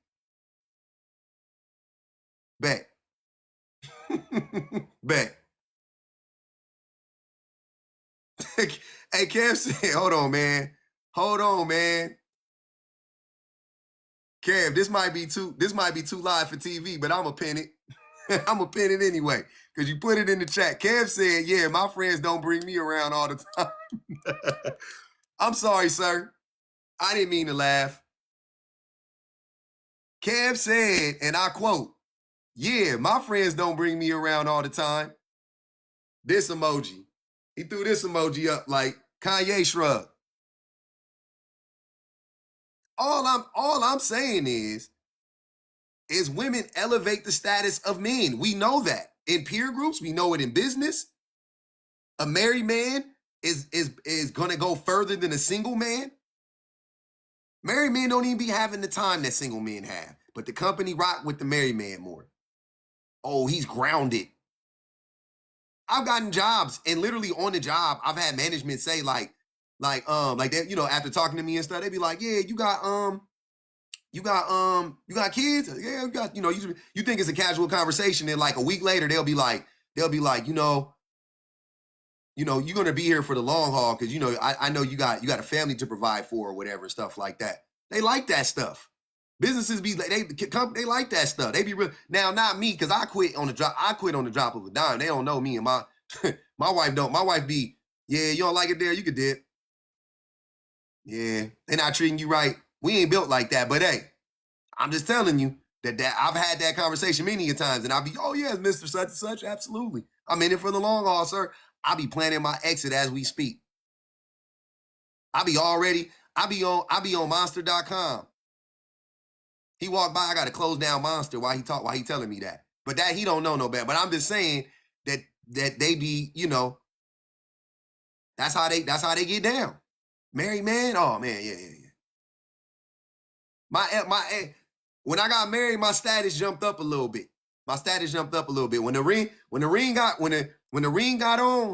Bet. Bet. Hey, Kev said, hold on, man. Hold on, man. Kev, this might be too live for TV, but I'm going to pin it. I'm going to pin it anyway, because you put it in the chat. Kev said, yeah, my friends don't bring me around all the time. I'm sorry, sir. I didn't mean to laugh. Kev said, and I quote, yeah, my friends don't bring me around all the time. This emoji. He threw this emoji up like Kanye shrug. All I'm saying is women elevate the status of men. We know that. In peer groups, we know it in business. A married man is gonna go further than a single man. Married men don't even be having the time that single men have. But the company rock with the married man more. Oh, he's grounded. I've gotten jobs, and literally on the job, I've had management say like that, after talking to me and stuff, they be like, yeah, you got kids? Yeah, you got, you think it's a casual conversation, and like a week later, they'll be like, you're gonna be here for the long haul because I know you got a family to provide for or whatever, stuff like that. They like that stuff. Businesses they like that stuff. They be real. Now, not me, because I quit on the drop. I quit on the drop of a dime. They don't know me, and my my wife don't. My wife be, yeah, you don't like it there, you could dip. Yeah, they're not treating you right. We ain't built like that. But hey, I'm just telling you that I've had that conversation many a times, and I'll be, oh yes, Mr. Such and Such, absolutely. I'm in it for the long haul, sir. I'll be planning my exit as we speak. I'll be on monster.com. He walked by, I got to close down Monster while he telling me that. But that he don't know no better. But I'm just saying that they be, that's how they get down. Married man, oh man, yeah. When I got married, my status jumped up a little bit. When the ring got on,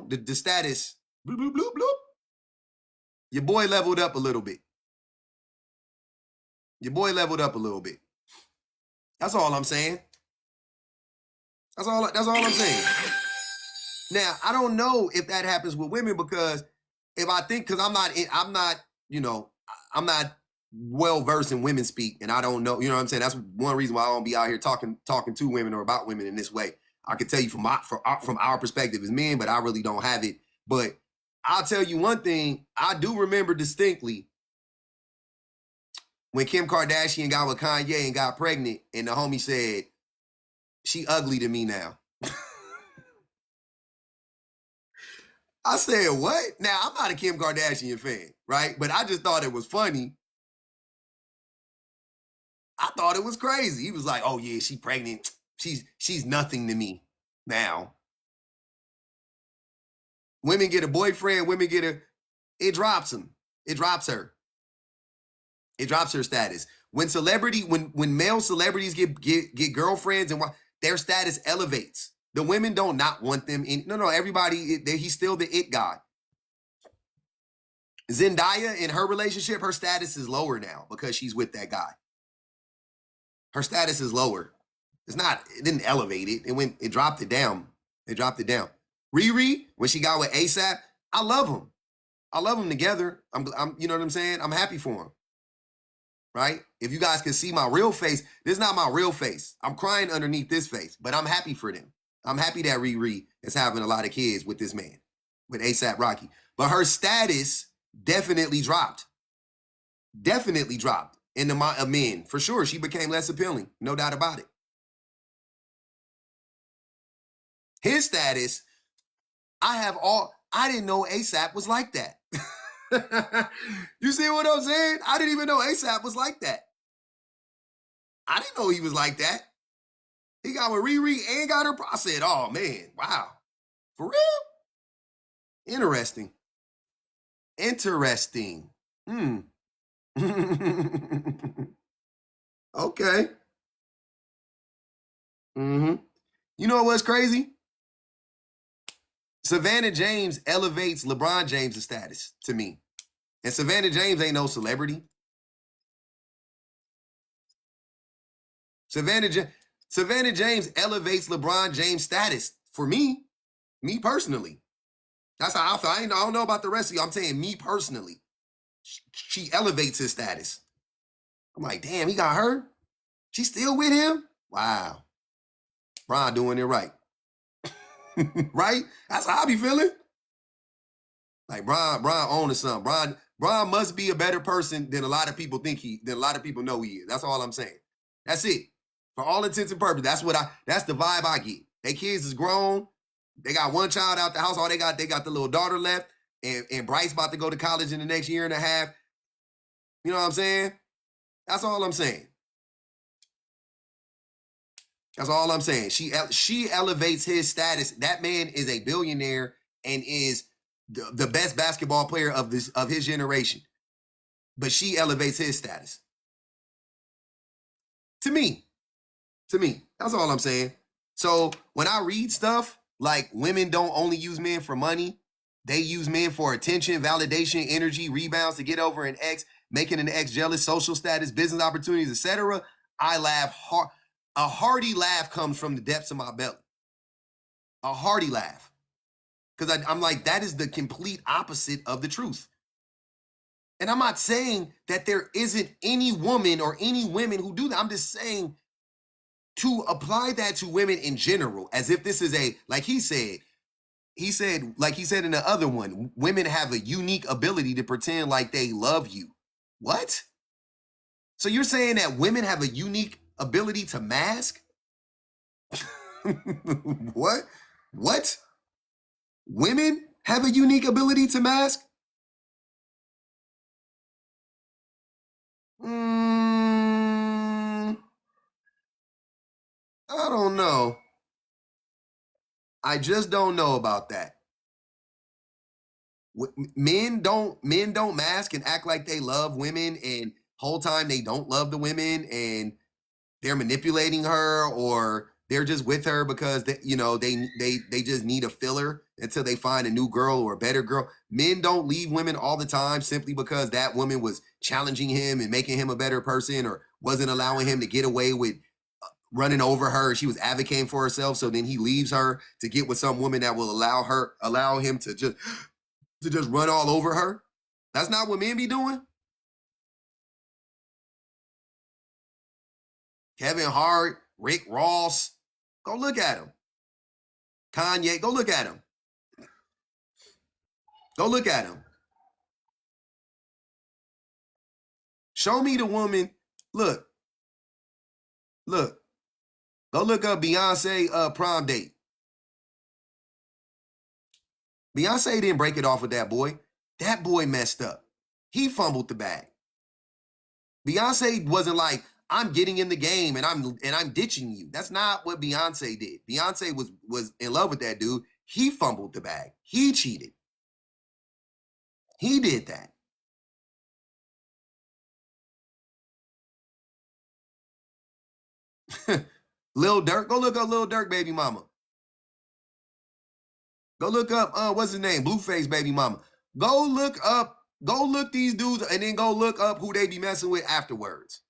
the status bloop bloop bloop bloop. Your boy leveled up a little bit. That's all I'm saying. That's all I'm saying. Now, I don't know if that happens with women, because I'm not well versed in women speak, and I don't know, you know what I'm saying? That's one reason why I don't be out here talking to women or about women in this way. I can tell you from our perspective as men, but I really don't have it. But I'll tell you one thing, I do remember distinctly when Kim Kardashian got with Kanye and got pregnant, and the homie said, she ugly to me now. I said, what? Now, I'm not a Kim Kardashian fan, right? But I just thought it was funny. I thought it was crazy. He was like, oh yeah, she pregnant. She's nothing to me now. Women get a boyfriend, it drops them. It drops her. It drops her status. When male celebrities get girlfriends, and their status elevates. The women don't not want them in. No, everybody, he's still the it guy. Zendaya, in her relationship, her status is lower now because she's with that guy. Her status is lower. It didn't elevate it. It dropped it down. Riri, when she got with ASAP, I love them. I love them together. I'm, you know what I'm saying? I'm happy for them. Right? If you guys can see my real face, this is not my real face. I'm crying underneath this face, but I'm happy for them. I'm happy that Riri is having a lot of kids with this man, with ASAP Rocky. But her status definitely dropped. Definitely dropped in the mind of men. For sure, she became less appealing. No doubt about it. His status, I didn't know ASAP was like that. You see what I'm saying? I didn't even know ASAP was like that. I didn't know he was like that. He got with Riri and got her. I said, oh man, wow. For real? Interesting. Interesting. Okay. You know what's crazy? Savannah James elevates LeBron James' status to me. And Savannah James ain't no celebrity. Savannah James elevates LeBron James' status for me personally. That's how I feel. I don't know about the rest of you. I'm saying me personally. She elevates his status. I'm like, damn, he got her? She's still with him? Wow. Bron doing it right. Right? That's how I be feeling. Like Bron owning something. Bron must be a better person than a lot of people than a lot of people know he is. That's all I'm saying. That's it. For all intents and purposes, that's the vibe I get. They kids is grown. They got one child out the house. All they got the little daughter left. And Bryce about to go to college in the next year and a half. You know what I'm saying? That's all I'm saying. That's all I'm saying. She elevates his status. That man is a billionaire and is the best basketball player of his generation. But she elevates his status. To me. That's all I'm saying. So when I read stuff like women don't only use men for money, they use men for attention, validation, energy, rebounds to get over an ex, making an ex jealous, social status, business opportunities, etc. I laugh hard. A hearty laugh comes from the depths of my belly. A hearty laugh. Because I'm like, that is the complete opposite of the truth. And I'm not saying that there isn't any woman or any women who do that. I'm just saying to apply that to women in general, as if this is like he said in the other one, women have a unique ability to pretend like they love you. What? So you're saying that women have a unique ability to mask? What? What? Women have a unique ability to mask? I don't know. I just don't know about that. Men don't mask and act like they love women, and whole time they don't love the women, and they're manipulating her, or they're just with her because they just need a filler until they find a new girl or a better girl. Men don't leave women all the time simply because that woman was challenging him and making him a better person, or wasn't allowing him to get away with running over her. She was advocating for herself, so then he leaves her to get with some woman that will allow him to just run all over her. That's not what men be doing. Kevin Hart, Rick Ross, go look at him. Kanye, go look at him. Go look at him. Show me the woman. Look. Go look up Beyonce prom date. Beyonce didn't break it off with that boy. That boy messed up. He fumbled the bag. Beyonce wasn't like, I'm getting in the game and I'm ditching you. That's not what Beyonce did. Beyonce was in love with that dude. He fumbled the bag. He cheated. He did that. Lil Durk, go look up Lil Durk baby mama. Go look up, what's his name? Blueface baby mama. Go look these dudes, and then go look up who they be messing with afterwards.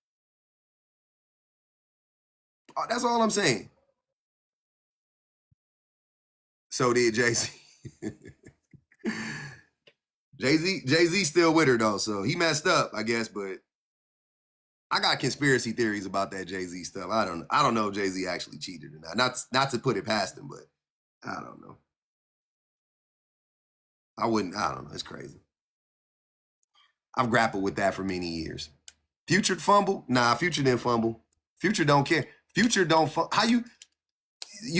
That's all I'm saying. So did Jay-Z. Jay-Z still with her though, so he messed up, I guess, but I got conspiracy theories about that Jay-Z stuff. I don't know if Jay-Z actually cheated or not. Not to put it past him, but I don't know. I don't know. It's crazy. I've grappled with that for many years. Future fumble? Nah, Future didn't fumble. Future don't care. Future don't how you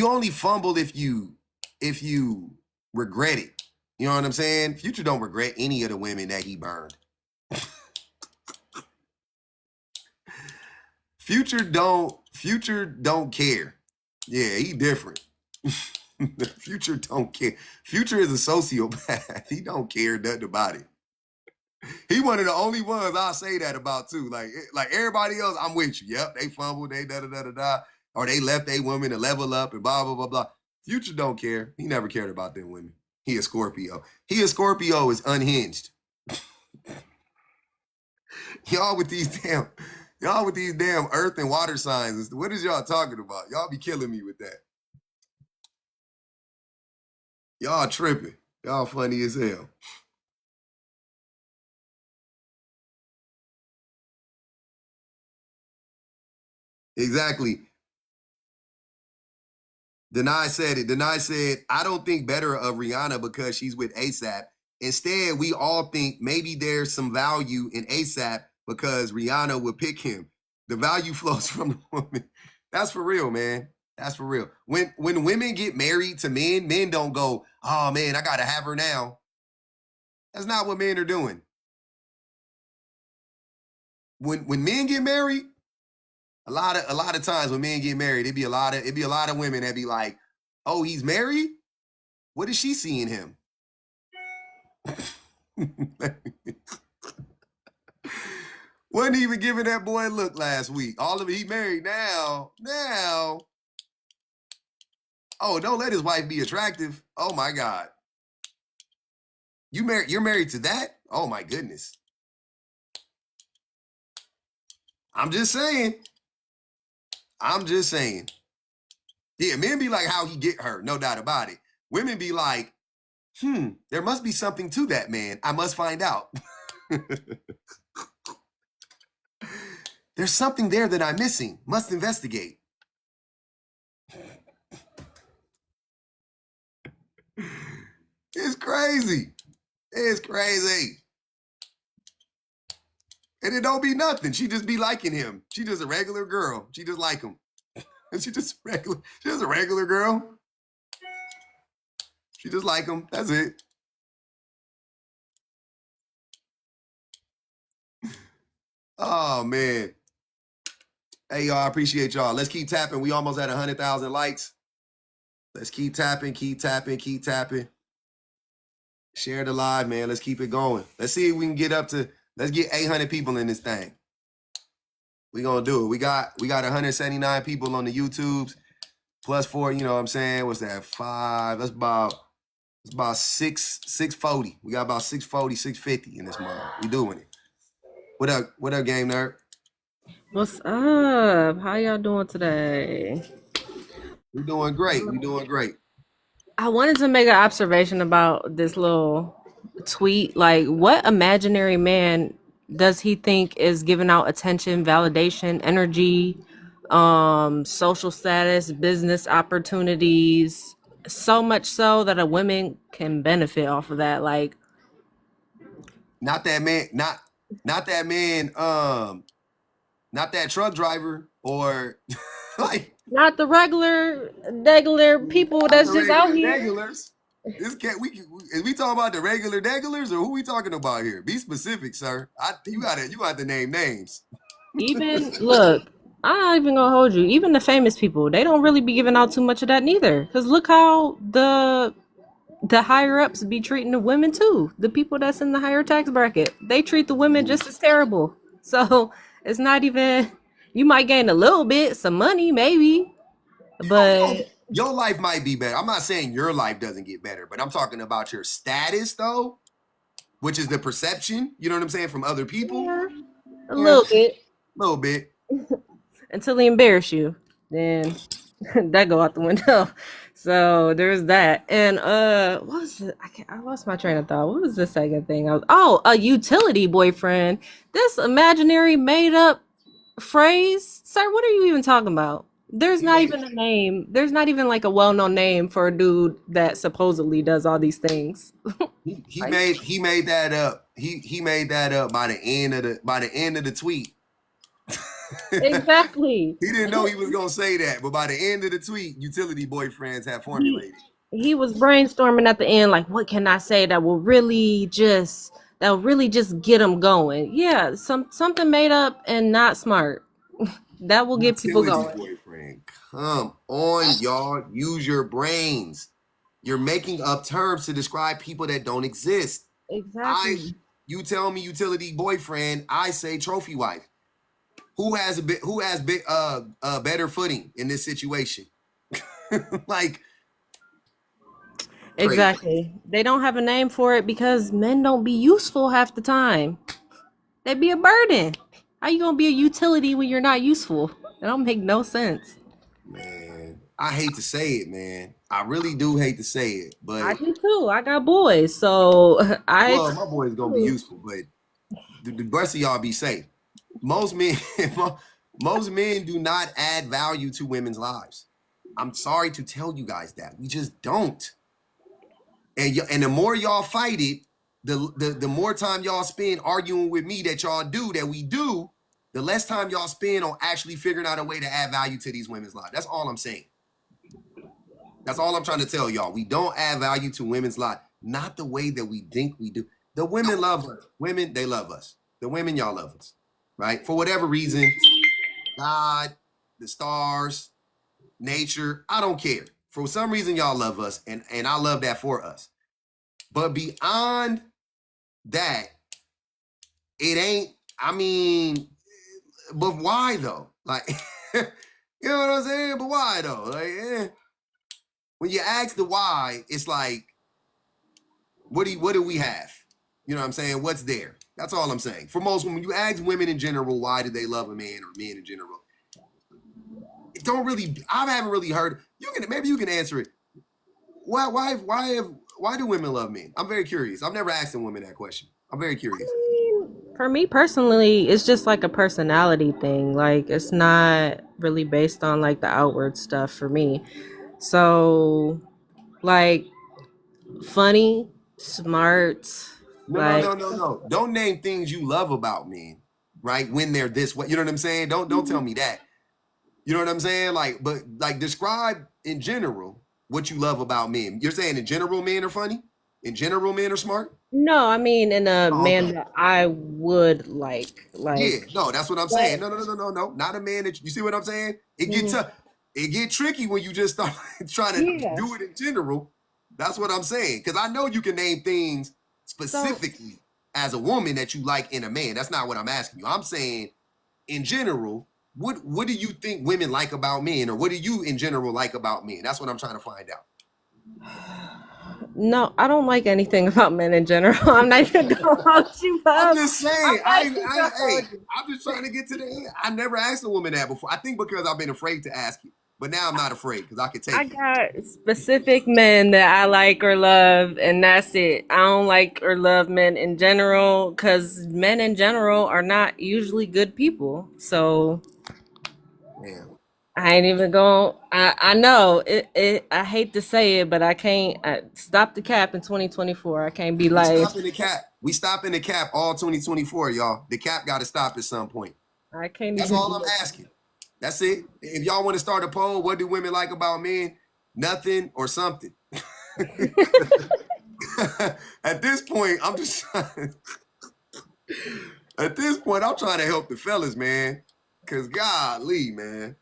only fumble if you regret it. You know what I'm saying? Future don't regret any of the women that he burned. Future don't care. Yeah, he different. Future don't care. Future is a sociopath. He don't care nothing about it. He one of the only ones I say that about too. Like everybody else, I'm with you. Yep, they fumbled, they da, or they left a woman to level up and blah blah blah blah. Future don't care. He never cared about them women. He a Scorpio. A Scorpio is unhinged. Y'all with these damn earth and water signs. What is y'all talking about? Y'all be killing me with that. Y'all tripping. Y'all funny as hell. Exactly. Denai said it. Denai said, I don't think better of Rihanna because she's with ASAP. Instead, we all think maybe there's some value in ASAP because Rihanna would pick him. The value flows from the woman. That's for real, man. That's for real. When women get married to men, men don't go, oh man, I gotta have her now. That's not what men are doing. When men get married, a lot of times when men get married, it'd be a lot of women that be like, oh, he's married? What does she see in him? Wasn't even giving that boy a look last week. All of it, he married now. Oh, don't let his wife be attractive. Oh my God. You're married to that? Oh my goodness. I'm just saying. Yeah, men be like, how he get her, no doubt about it. Women be like, there must be something to that man. I must find out. There's something there that I'm missing. Must investigate. It's crazy. It's crazy. And it don't be nothing. She just be liking him. She just a regular girl. She just like him. And she just a regular girl. She just like him. That's it. Oh man. Hey y'all, I appreciate y'all. Let's keep tapping. We almost at 100,000 likes. Let's keep tapping. Share the live, man. Let's keep it going. Let's see if we can let's get 800 people in this thing. We gonna do it. We got 179 people on the YouTubes, plus 4, you know what I'm saying? What's that? 5. That's about 640. We got about 640, 650 in this month. We doing it. What up, game nerd? What's up? How y'all doing today? We doing great. I wanted to make an observation about this little tweet. Like, what imaginary man does he think is giving out attention, validation, energy, social status, business opportunities, so much so that a woman can benefit off of that? Like, Not that man, not that man, not that truck driver or like not the regular people not that's the just out regular here. regulars. This can't is we talking about the regular regulars or who we talking about here? Be specific, sir. You got to name names. Even look, I'm not even gonna hold you. Even the famous people, they don't really be giving out too much of that neither. Cause look how the higher ups be treating the women too. The people that's in the higher tax bracket, they treat the women just as terrible. So it's not even. You might gain a little bit, some money maybe, but Your life might be better. I'm not saying your life doesn't get better, but I'm talking about your status though, which is the perception. You know what I'm saying from other people. yeah, a Yeah, little bit a little bit. until they embarrass you. Then that go out the window. So there's that. And what was it? I lost my train of thought. What was the second thing? A utility boyfriend. This imaginary made up phrase. Sir, what are you even talking about? There's He not made even a name. There's not even like a well-known name for a dude that supposedly does all these things. he Like, made he made that up. He made that up by the end of the tweet. exactly. He didn't know he was gonna say that, but by the end of the tweet, utility boyfriends have He formulated. he was brainstorming at the end, like, what can I say that will really just get him going? Yeah, something made up and not smart. That will get people Utility going. boyfriend. Come on, y'all. Use your brains. You're making up terms to describe people that don't exist. I Exactly. You tell me utility boyfriend, I say trophy wife. Who has better footing in this situation? Like crazy. Exactly. They don't have a name for it because men don't be useful half the time. They be a burden. How you gonna be a utility when you're not useful? That don't make no sense. Man, I hate to say it, man. I really do hate to say it, I but do too. I got boys, so I well, my boy is gonna be useful, but the rest of y'all be safe. Most men, most men do not add value to women's lives. I'm sorry to tell you guys that we just don't. And the more y'all fight it, the more time y'all spend arguing with me that we do, the less time y'all spend on actually figuring out a way to add value to these women's lives. That's all I'm saying. That's all I'm trying to tell y'all. We don't add value to women's lives, not the way that we think we do. The women love us. Women, they love us. The women, y'all love us, right? For whatever reason, God, the stars, nature, I don't care. For some reason, y'all love us, and I love that for us. But beyond that, it ain't, I mean, but why though? Like, you know what I'm saying? But why though? Like, when you ask the why, it's like, what do we have? You know what I'm saying? What's there? That's all I'm saying. For most, when you ask women in general, why do they love a man, or men in general, it don't really. I haven't really heard. Maybe you can answer it. Why do women love men? I'm very curious. I've never asked a woman that question. I'm very curious. For me personally, it's just like a personality thing. Like it's not really based on like the outward stuff for me. So like funny, smart, No, no, like no, no, no. Don't name things you love about men, right? When they're this way. You know what I'm saying? Don't tell me that. You know what I'm saying? Like, but like describe in general what you love about men. You're saying in general men are funny? In general men are smart? no, I mean in a Oh, man okay. that I would like. Yeah, Like no, that's what I'm but saying. No, no, no, no, no, no. Not a man that you see what I'm saying? It gets mhm. tough. It get tricky when you just start trying to Yeah. do it in general. That's what I'm saying. Because I know you can name things So specifically as a woman that you like in a man. That's not what I'm asking you. I'm saying in general, what do you think women like about men, or what do you in general like about men? That's what I'm trying to find out. no, I don't like anything about men in general. I'm not even gonna hold you I'm up. just I'm saying. not even gonna Hey, hold you. I'm just trying to get to the end. I never asked a woman that before. I think because I've been afraid to ask you, but now I'm not afraid because I can I take it. got specific men that I like or love, and that's it. I don't like or love men in general because men in general are not usually good people. So Damn. I ain't even going. I know it. I hate to say it, but I can't stop the cap in 2024. I can't be We like stopping the cap. We stopping the cap all 2024, y'all. The cap got to stop at some point. I can't That's even all be I'm asking. That's it. If y'all want to start a poll, what do women like about men? Nothing or something. At this point, I'm just at this point, I'm trying to help the fellas, man. Cause golly, man.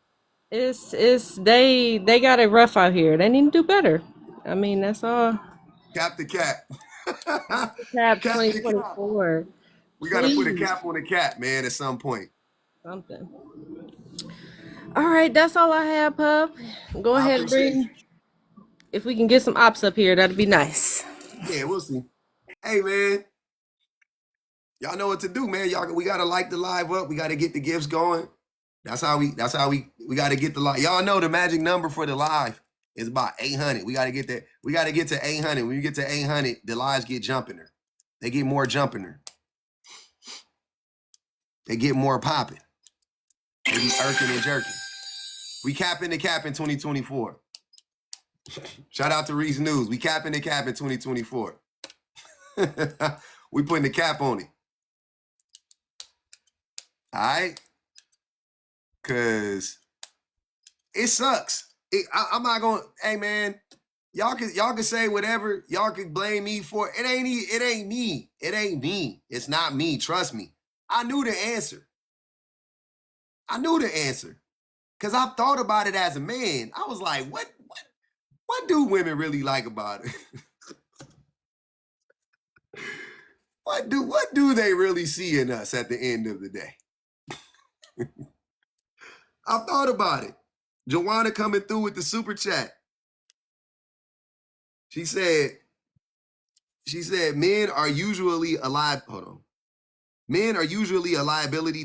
it's they got it rough out here. They need to do better. I mean that's all. Cap the cap. Cap Cap the cap. 2024. We gotta put a Please cap on the cap, man, at some point. something. All right, that's all I have, Pup. Go I ahead and appreciate bring. you. If we can get some ops up here, that'd be nice. Yeah, we'll see. Hey man, y'all know what to do, man. Y'all, we gotta like the live up. We gotta get the gifts going. That's how we gotta get the live. Y'all know the magic number for the live. It's about 800. We got to get that. We got to get to 800. When you get to 800, the lives get jumping her. They get more jumping her. They get more popping. They be irking and jerking. We capping the cap in 2024. Shout out to Reese News. We capping the cap in 2024. We putting the cap on it. All right? Because it sucks. I'm not going to, hey, man, y'all can say whatever. Y'all can blame me for it. It ain't me. It ain't me. It's not me. Trust me. I knew the answer. Because I've thought about it as a man. I was like, what do women really like about it? What do they really see in us at the end of the day? I've thought about it. Joanna coming through with the super chat. She said, men are usually a liability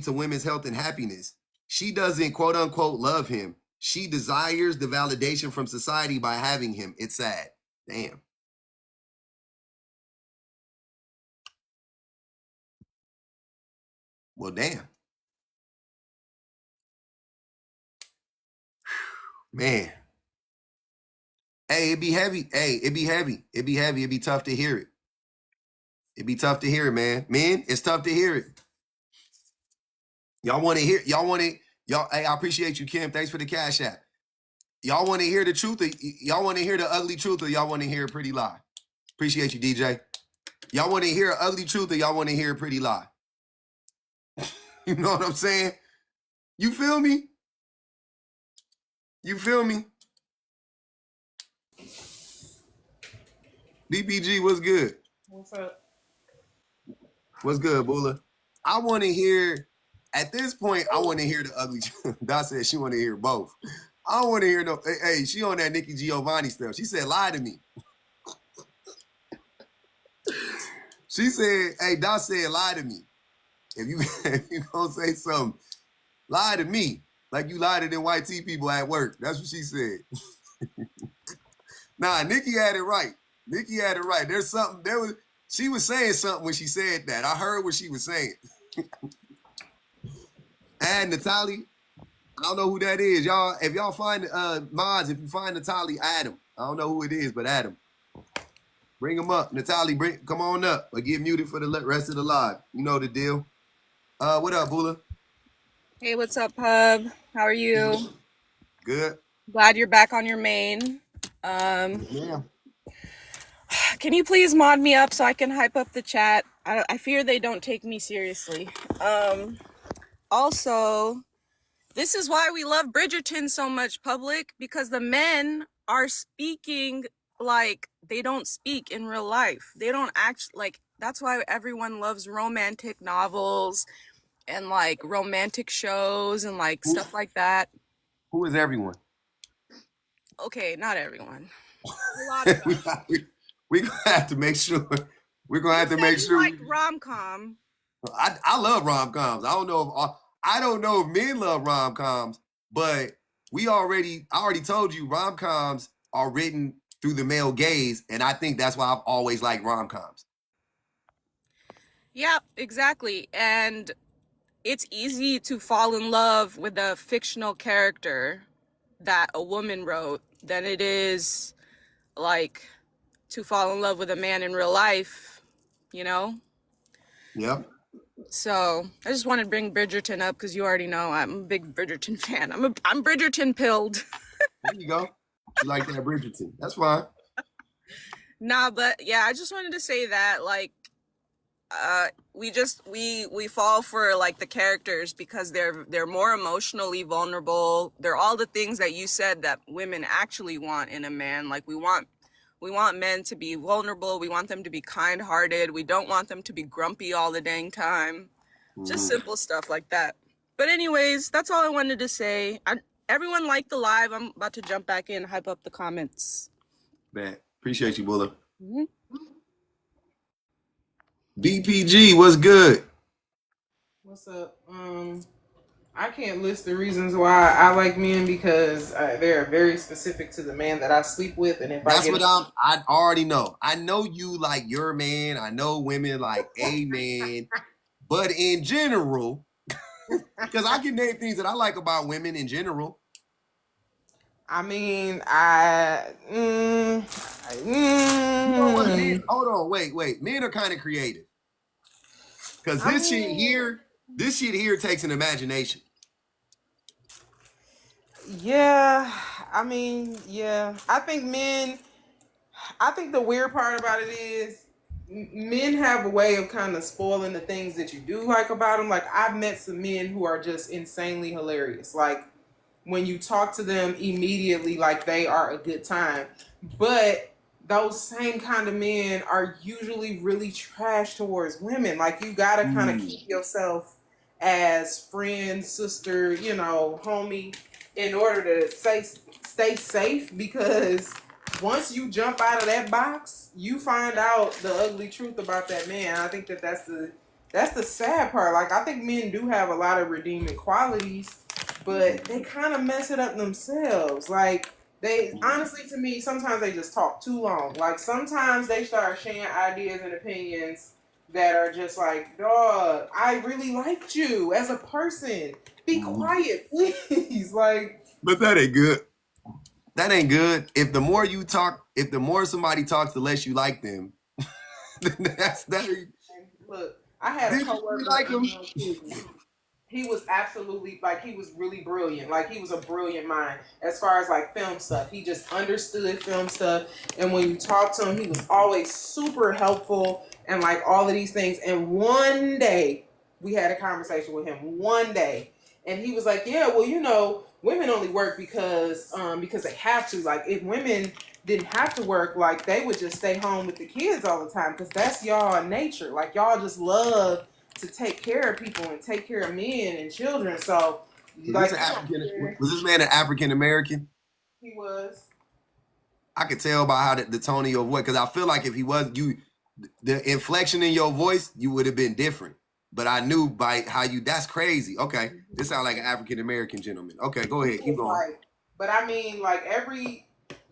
to women's health and happiness. She doesn't, quote unquote, love him. She desires the validation from society by having him. It's sad. Damn. Well, damn. Man. Hey, it'd be heavy. It'd be heavy. It'd be tough to hear it. Man. Men, it's tough to hear it. Y'all want to hear, hey, I appreciate you, Kim. Thanks for the cash app. Y'all want to hear the truth? Y'all want to hear the ugly truth, or y'all want to hear a pretty lie? Appreciate you, DJ. Y'all want to hear an ugly truth, or y'all want to hear a pretty lie? You know what I'm saying? You feel me? DPG, what's good? What's up? What's good, Bula? I want to hear, at this point, I want to hear the ugly truth. Dot said she want to hear both. I don't want to hear no, hey, she on that Nikki Giovanni stuff. She said, lie to me. She said, hey, Dot said, lie to me. If you gonna say something, lie to me. Like you lied to them white tea people at work. That's what she said. Nah, Nikki had it right. There's something, she was saying something when she said that. I heard what she was saying. And Natalie, I don't know who that is. Y'all, if y'all find mods, if you find Natalie, add him. I don't know who it is, but add him. Bring him up. Natalie, come on up. But get muted for the rest of the live. You know the deal. What up, Bula? Hey, what's up, Pub? How are you? Good. Glad you're back on your main. Yeah. Can you please mod me up so I can hype up the chat? I fear they don't take me seriously. Also, this is why we love Bridgerton so much, public, because the men are speaking like they don't speak in real life. They don't act like, that's why everyone loves romantic novels and like romantic shows and like stuff like that. Who is everyone? Okay, not everyone. A lot of us. we gonna have to make sure. We're gonna have to make sure. Like rom-com. I love rom-coms. I don't know if men love rom-coms, but I already told you rom-coms are written through the male gaze, and I think that's why I've always liked rom-coms. Yeah, exactly. And it's easy to fall in love with a fictional character that a woman wrote than it is like to fall in love with a man in real life, you know? Yep. So I just wanted to bring Bridgerton up because you already know I'm a big Bridgerton fan. I'm Bridgerton pilled. There you go. You like that Bridgerton. That's fine. Nah, but yeah, I just wanted to say that like we fall for like the characters because they're more emotionally vulnerable. They're all the things that you said that women actually want in a man. Like we want men to be vulnerable. We want them to be kind-hearted. We don't want them to be grumpy all the dang time. Just simple stuff like that. But anyways, that's all I wanted to say. Everyone liked the live. I'm about to jump back in, hype up the comments. Bet. Appreciate you, Bulla. Mm-hmm. DPG, what's good? What's up? I can't list the reasons why I like men because they're very specific to the man that I sleep with, and if I That's get what I already know. I know you like your man. I know women like a man. But in general, because I can name things that I like about women in general. I mean, You know what? Men, hold on, wait. Men are kind of creative. Because I mean, this shit here takes an imagination. yeah, I mean, yeah. I think the weird part about it is men have a way of kind of spoiling the things that you do like about them. Like I've met some men who are just insanely hilarious. Like when you talk to them immediately, like they are a good time. But those same kind of men are usually really trash towards women. Like you gotta kind of Mm. keep yourself as friend, sister, homie, in order to stay safe because once you jump out of that box, you find out the ugly truth about that man. I think that's the sad part. Like I think men do have a lot of redeeming qualities, but they kind of mess it up themselves. Like they honestly, to me, sometimes they just talk too long. Like sometimes they start sharing ideas and opinions that are just like, dog, I really liked you as a person. Be Mhm. quiet, please. Like, But that ain't good. That ain't good. If the more you talk, if the more somebody talks, the less you like them. That's that. look, I had a Did you coworker like them? too. He was absolutely like he was really brilliant. Like he was a brilliant mind as far as like film stuff. He just understood film stuff, and when you talk to him, he was always super helpful and like all of these things. And one day we had a conversation with him. One day, and he was like, "Yeah, well, women only work because they have to. Like if women didn't have to work, like they would just stay home with the kids all the time because that's y'all nature. Like y'all just love." To take care of people and take care of men and children. So, Was this like, an you don't African? care. Was this man an African American? He was. I could tell by how the tone of your voice, because I feel like if he was you, the inflection in your voice, you would have been different. But I knew by how you. That's crazy. Okay, this sounds like an African American gentleman. Okay, go He ahead, keep was going. like, but I mean, like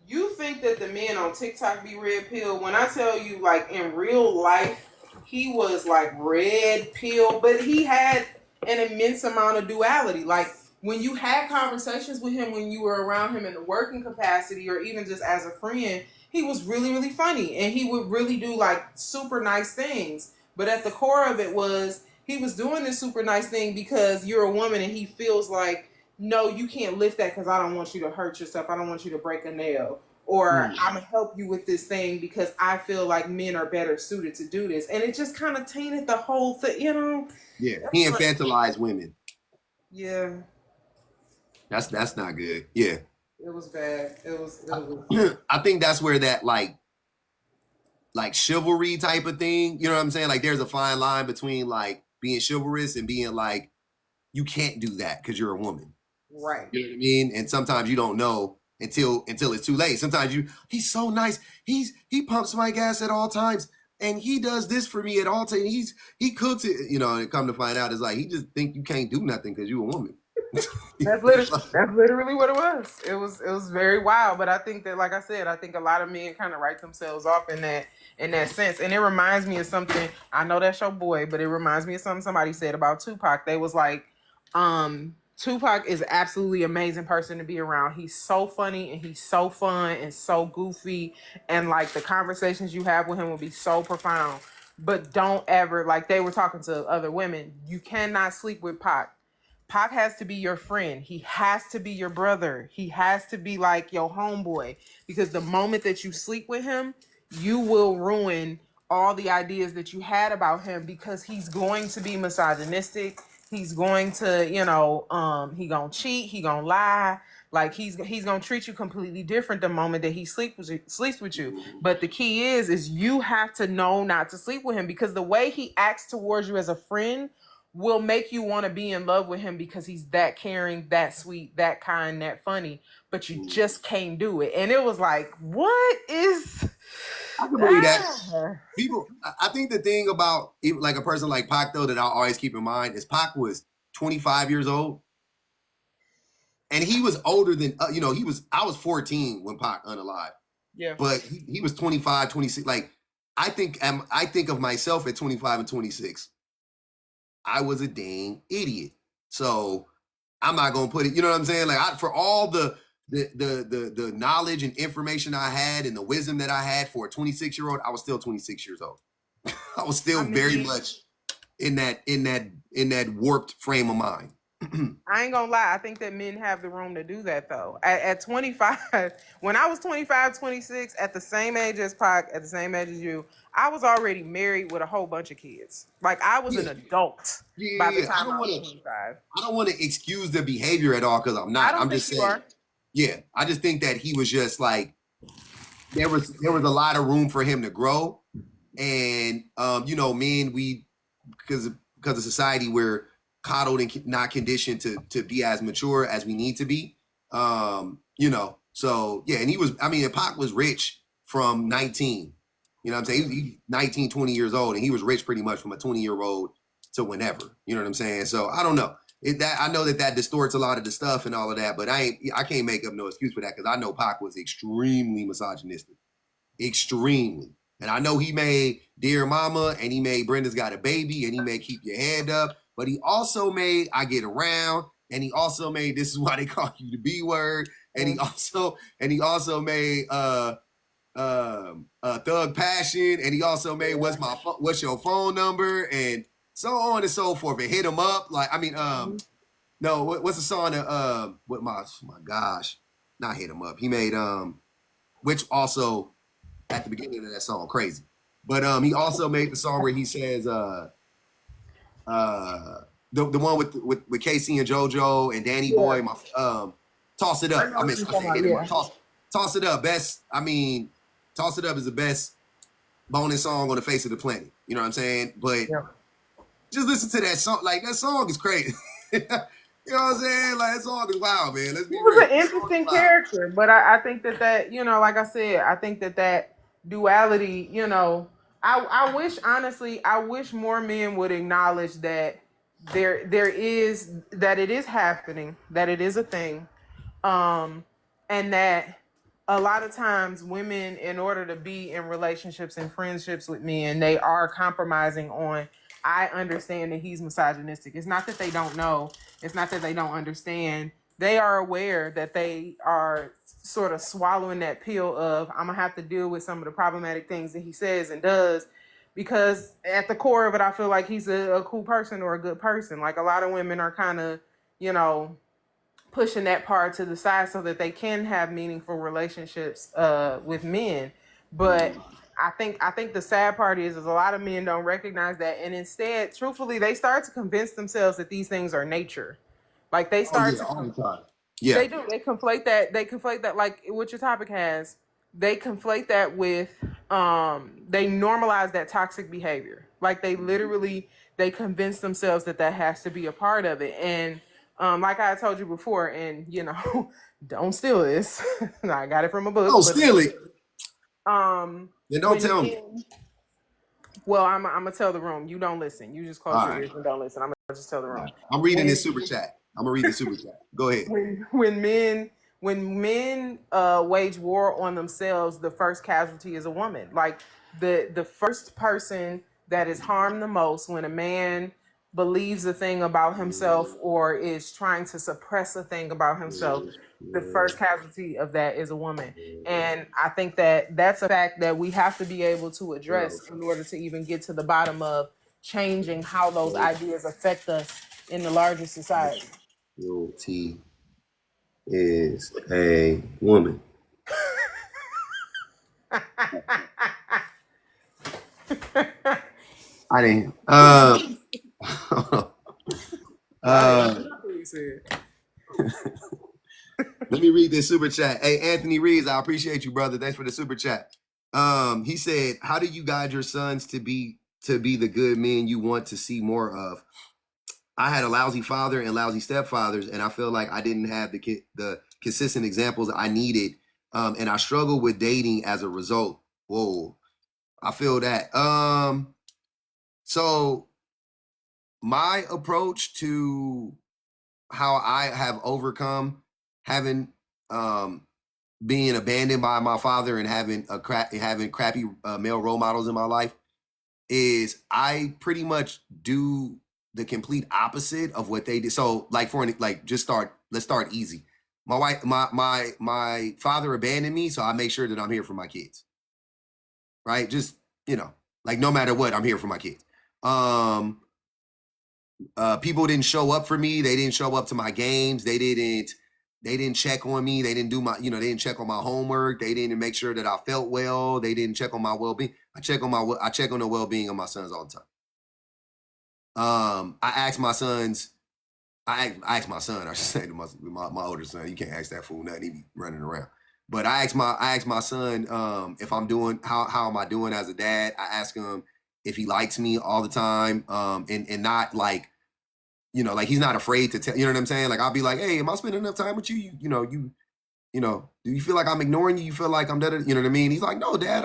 you think that the men on TikTok be red pill. When I tell you, like in real life, he was like red pill, but he had an immense amount of duality. Like when you had conversations with him, when you were around him in the working capacity, or even just as a friend, he was really, really funny, and he would really do like super nice things. But at the core of it was he was doing this super nice thing because you're a woman, and he feels like no, you can't lift that because I don't want you to hurt yourself. I don't want you to break a nail. Or Mm. I'm going to help you with this thing because I feel like men are better suited to do this. And it just kind of tainted the whole thing. Yeah, he infantilized women. Yeah, That's not good. Yeah, it was bad. It was. I think that's where that like chivalry type of thing. You know what I'm saying? Like there's a fine line between like being chivalrous and being like you can't do that because you're a woman. Right. You know what I mean? And sometimes you don't know until it's too late. Sometimes he's so nice. He pumps my gas at all times. And he does this for me at all times. He cooks it, and come to find out it's like he just think you can't do nothing because you're a woman. That's literally what it was. It was very wild. But I think that, like I said, I think a lot of men kind of write themselves off in that sense. And it reminds me of something. I know that's your boy, but it reminds me of something somebody said about Tupac. They was like, Tupac is absolutely amazing person to be around. He's so funny and he's so fun and so goofy, and like the conversations you have with him will be so profound. But don't ever, like they were talking to other women, you cannot sleep with Pac. Pac has to be your friend. He has to be your brother. He has to be like your homeboy. Because the moment that you sleep with him, you will ruin all the ideas that you had about him because he's going to be misogynistic. He's going to, he gonna cheat, he gonna lie. Like he's gonna treat you completely different the moment that he sleeps with you. But the key is you have to know not to sleep with him because the way he acts towards you as a friend will make you want to be in love with him because he's that caring, that sweet, that kind, that funny, but you just can't do it. And it was like, what is I can believe that. ah. People, I think the thing about even like a person like Pac though that I always keep in mind is Pac was 25 years old. and he was older than I was 14 when Pac unalive. Yeah. But he was 25, 26. Like I think of myself at 25 and 26. I was a dang idiot. So I'm not gonna put it, you know what I'm saying? Like for all the knowledge and information I had and the wisdom that I had for a 26-year-old, I was still 26 years old. I was still very much in that warped frame of mind. I ain't gonna lie. I think that men have the room to do that though. At 25, when I was 25, 26, at the same age as Pac, at the same age as you, I was already married with a whole bunch of kids. Like I was an adult by the time I was 25. I don't want to excuse the behavior at all because I'm I not. don't I'm think just you saying. are. Yeah, I just think that he was just like there was a lot of room for him to grow, and men because of society we're coddled and not conditioned to be as mature as we need to be. So yeah, and Pac was rich from 19. You know what I'm saying? He was 19, 20 years old, and he was rich pretty much from a 20-year-old to whenever. You know what I'm saying? So I don't know. I know that distorts a lot of the stuff and all of that, but I can't make up no excuse for that because I know Pac was extremely misogynistic. Extremely. And I know he made Dear Mama and he made Brenda's Got a Baby and he made Keep Your Head Up, but he also made I Get Around and he also made This Is Why They Call You the B Word and he also made Thug Passion and he also made What's Your Phone Number and so on and so forth and Hit 'Em Up. No, what's the song that what my gosh, not Hit 'Em Up. He made which also at the beginning of that song, Crazy. But he also made the song where he says the one with Casey and JoJo and Danny Boy, Toss It Up. I said Hit 'Em Up. Toss It Up. Toss It Up is the best bonus song on the face of the planet. You know what I'm saying? But just listen to that song. Like that song is crazy. You know what I'm saying? Like that song is wild, man. Let's be real. He was an interesting character, but I think that like I said, I think that duality, I wish honestly, I wish more men would acknowledge that there is that it is happening, that it is a thing, and that a lot of times women, in order to be in relationships and friendships with men, they are compromising on. I understand that he's misogynistic. It's not that they don't know. It's not that they don't understand. They are aware that they are sort of swallowing that pill of I'm gonna have to deal with some of the problematic things that he says and does, because at the core of it, I feel like he's a cool person or a good person. Like a lot of women are kind of, pushing that part to the side so that they can have meaningful relationships with men. But I think the sad part is a lot of men don't recognize that, and instead, truthfully, they start to convince themselves that these things are nature. Like they start to all the time. Yeah. they do. They conflate that. They conflate that, like what your topic has. They conflate that with they normalize that toxic behavior. Like they literally they convince themselves that that has to be a part of it. And like I told you before, and don't steal this. I got it from a book. Don't steal it. Then don't tell me. Well, I'm gonna tell the room. You don't listen. You just close your ears and don't listen. I'm gonna just tell the room. I'm reading this super chat. I'm gonna read the super chat. Go ahead. When men wage war on themselves, the first casualty is a woman. Like the first person that is harmed the most when a man believes a thing about himself or is trying to suppress a thing about himself, the first casualty of that is a woman. And I think that that's a fact that we have to be able to address in order to even get to the bottom of changing how those ideas affect us in the larger society. T is a woman. I didn't. Let me read this super chat. Hey, Anthony Reeves, I appreciate you, brother. Thanks for the super chat. He said, "How do you guide your sons to be the good men you want to see more of?" I had a lousy father and lousy stepfathers, and I feel like I didn't have the consistent examples I needed, and I struggle with dating as a result. Whoa, I feel that. So my approach to how I have overcome having being abandoned by my father and having crappy male role models in my life is I pretty much do the complete opposite of what they did. So like let's start easy. My father abandoned me, so I make sure that I'm here for my kids. Right? Just, like no matter what, I'm here for my kids. People didn't show up for me. They didn't show up to my games. They didn't check on me. They didn't do they didn't check on my homework. They didn't make sure that I felt well. They didn't check on my well-being. I check on the well-being of my sons all the time. I ask my sons, I ask my son, I should say to my older son, you can't ask that fool nothing, he be running around. But I ask my son if I'm doing how am I doing as a dad. I ask him if he likes me all the time, and not like, like he's not afraid to tell, you know what I'm saying? Like I'll be like, hey, am I spending enough time with you? Do you feel like I'm ignoring you? You feel like I'm dead? You know what I mean? He's like, no, Dad,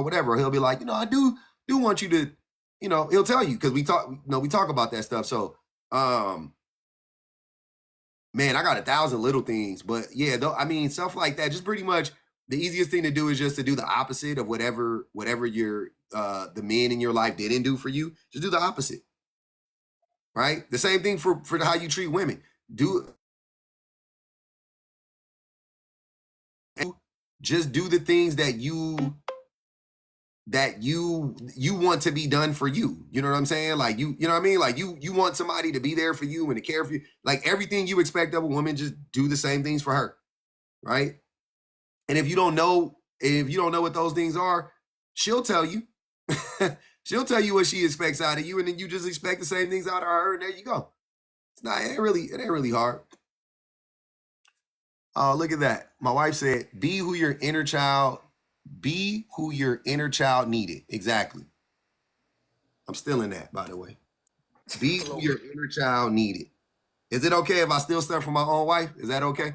whatever. He'll be like, I do want you to, he'll tell you because we talk about that stuff. So, man, I got 1,000 little things, but yeah, stuff like that. Just pretty much the easiest thing to do is just to do the opposite of whatever your the men in your life didn't do for you. Just do the opposite, right? The same thing for how you treat women. Just do the things that you want to be done for you. You know what I'm saying? Like you know what I mean? Like you want somebody to be there for you and to care for you. Like everything you expect of a woman, just do the same things for her, right? And if you don't know what those things are, she'll tell you. She'll tell you what she expects out of you, and then you just expect the same things out of her, and there you go. It ain't really hard. Oh, look at that. My wife said, be who your inner child needed. Exactly. I'm still in that, by the way. Be who your inner child needed. Is it okay if I steal stuff from my own wife? Is that okay?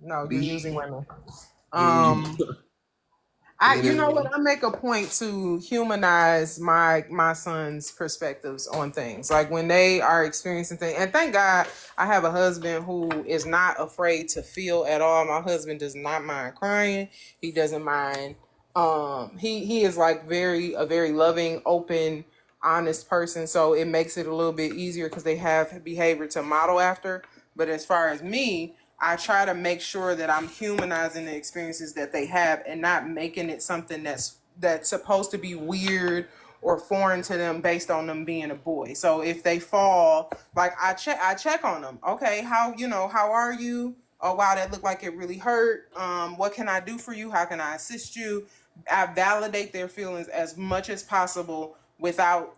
No, you're using women. Mm. You know what? I make a point to humanize my son's perspectives on things, like when they are experiencing things. And thank God I have a husband who is not afraid to feel at all. My husband does not mind crying. He doesn't mind. He is like a very loving, open, honest person. So it makes it a little bit easier because they have behavior to model after. But as far as me, I try to make sure that I'm humanizing the experiences that they have and not making it something that's supposed to be weird or foreign to them based on them being a boy. So if they fall, like I check on them. Okay, how are you? Oh wow, that looked like it really hurt. What can I do for you? How can I assist you? I validate their feelings as much as possible without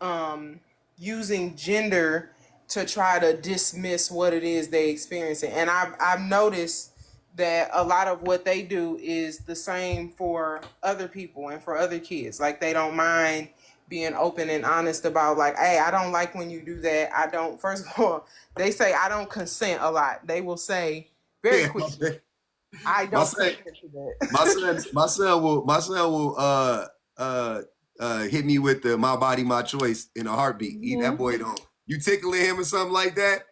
using gender to try to dismiss what it is they experiencing. And I've noticed that a lot of what they do is the same for other people and for other kids. Like they don't mind being open and honest about like, hey, I don't like when you do that. I don't, first of all, they say I don't consent a lot. They will say very quickly, I don't consent to that. My son will hit me with the my body, my choice in a heartbeat. Mm-hmm. That boy don't. You tickling him or something like that?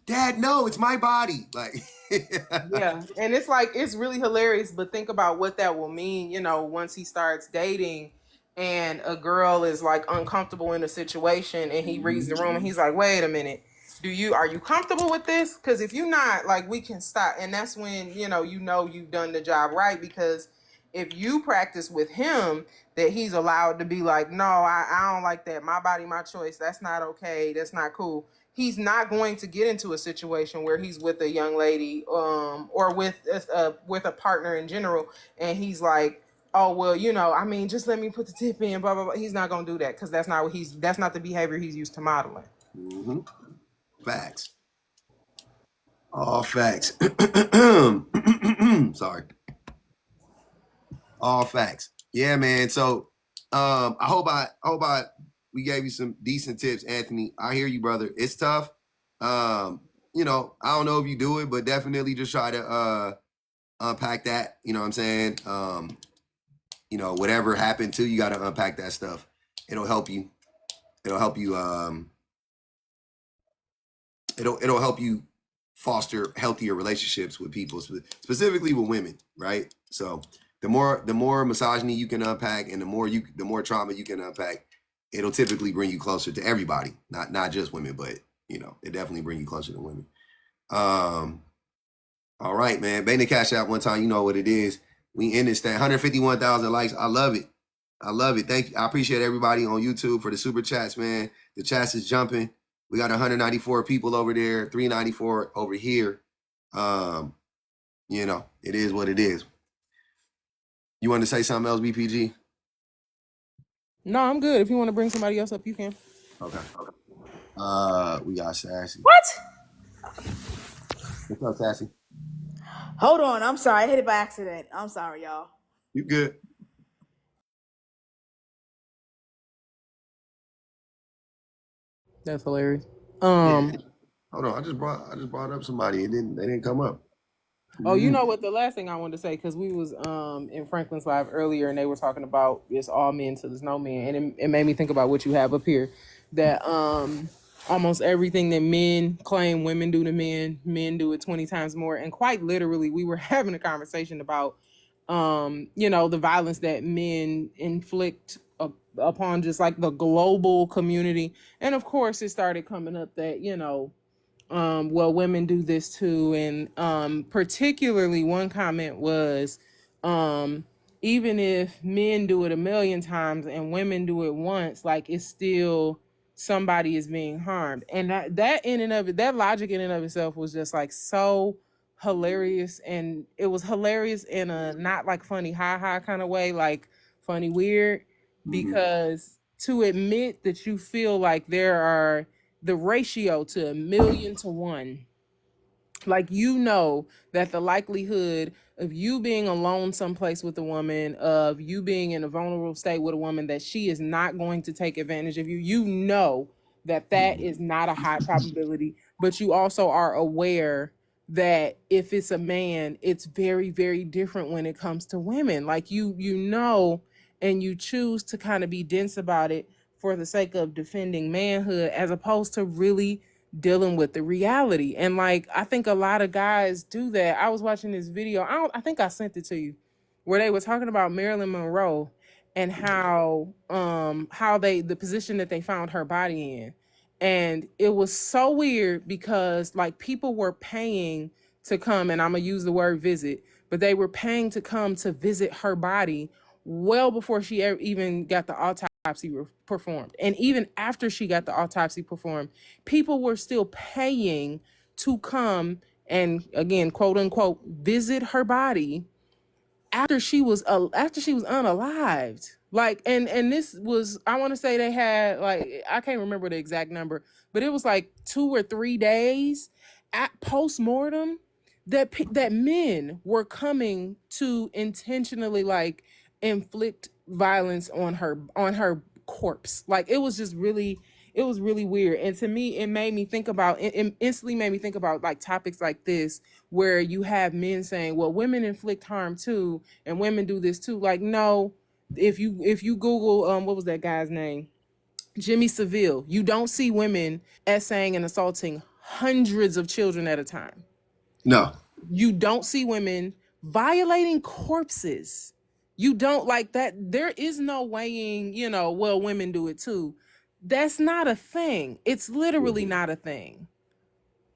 Dad, no, it's my body. Like yeah. And it's like it's really hilarious, but think about what that will mean, once he starts dating and a girl is like uncomfortable in a situation and he reads the room and he's like, wait a minute, are you comfortable with this? Because if you're not, like, we can stop. And that's when you've done the job right, because if you practice with him that he's allowed to be like, no, I don't like that, my body, my choice, that's not okay, that's not cool, he's not going to get into a situation where he's with a young lady or with a partner in general and he's like, oh well, just let me put the tip in, blah blah blah. He's not going to do that because that's not the behavior he's used to modeling. Mm-hmm. Facts. All facts. Sorry. All facts. Yeah, man. So I hope we gave you some decent tips, Anthony. I hear you, brother. It's tough. I don't know if you do it, but definitely just try to unpack that. You know what I'm saying? Whatever happened to you, got to unpack that stuff. It'll help you. It'll help you. It'll help you foster healthier relationships with people, specifically with women, right? So the more misogyny you can unpack, and the more trauma you can unpack, it'll typically bring you closer to everybody, not just women, but it definitely bring you closer to women. All right, man. Bang the cash out one time. You know what it is. We in this thing. 151,000 likes. I love it. I love it. Thank you. I appreciate everybody on YouTube for the super chats, man. The chats is jumping. We got 194 people over there, 394 over here. It is what it is. You want to say something else, BPG? No, I'm good. If you want to bring somebody else up, you can. Okay. We got Sassy. What? What's up, Sassy? Hold on. I'm sorry. I hit it by accident. I'm sorry, y'all. You good? That's hilarious. Yeah. Hold on. I just brought up somebody. They didn't come up. Oh, you know what? The last thing I wanted to say, because we was in Franklin's live earlier, and they were talking about it's all men till there's no men, and it made me think about what you have up here. That almost everything that men claim women do to men do it 20 times more. And quite literally, we were having a conversation about the violence that men inflict upon just like the global community. And of course, it started coming up that well, women do this too. And particularly one comment was, even if men do it a million times and women do it once, like it's still somebody is being harmed. And that in and of it, that logic in and of itself was just like so hilarious. And it was hilarious in a not like funny ha kind of way, like funny weird, because to admit that you feel like there are the ratio to 1,000,000 to 1, like that the likelihood of you being alone someplace with a woman, of you being in a vulnerable state with a woman, that she is not going to take advantage of you, that is not a high probability. But you also are aware that if it's a man, it's very, very different when it comes to women. Like and you choose to kind of be dense about it for the sake of defending manhood, as opposed to really dealing with the reality. And like, I think a lot of guys do that. I was watching this video, I think I sent it to you, where they were talking about Marilyn Monroe and how the position that they found her body in. And it was so weird because like people were paying to come, and I'm gonna use the word visit, but they were paying to come to visit her body well before she even got the autopsy performed. And even after she got the autopsy performed, people were still paying to come and, again, quote unquote, visit her body after she was unalived. Like, and this was, I want to say they had, like, I can't remember the exact number, but it was like 2 or 3 days at post-mortem that men were coming to intentionally like inflict violence on her corpse. Like, it was really weird. And to me, it instantly made me think about like topics like this, where you have men saying, well, women inflict harm too, and women do this too. Like, no, if you Google, what was that guy's name? Jimmy Savile, you don't see women essaying and assaulting hundreds of children at a time. No. You don't see women violating corpses. You don't, like that. There is no weighing, well, women do it too. That's not a thing. It's literally not a thing.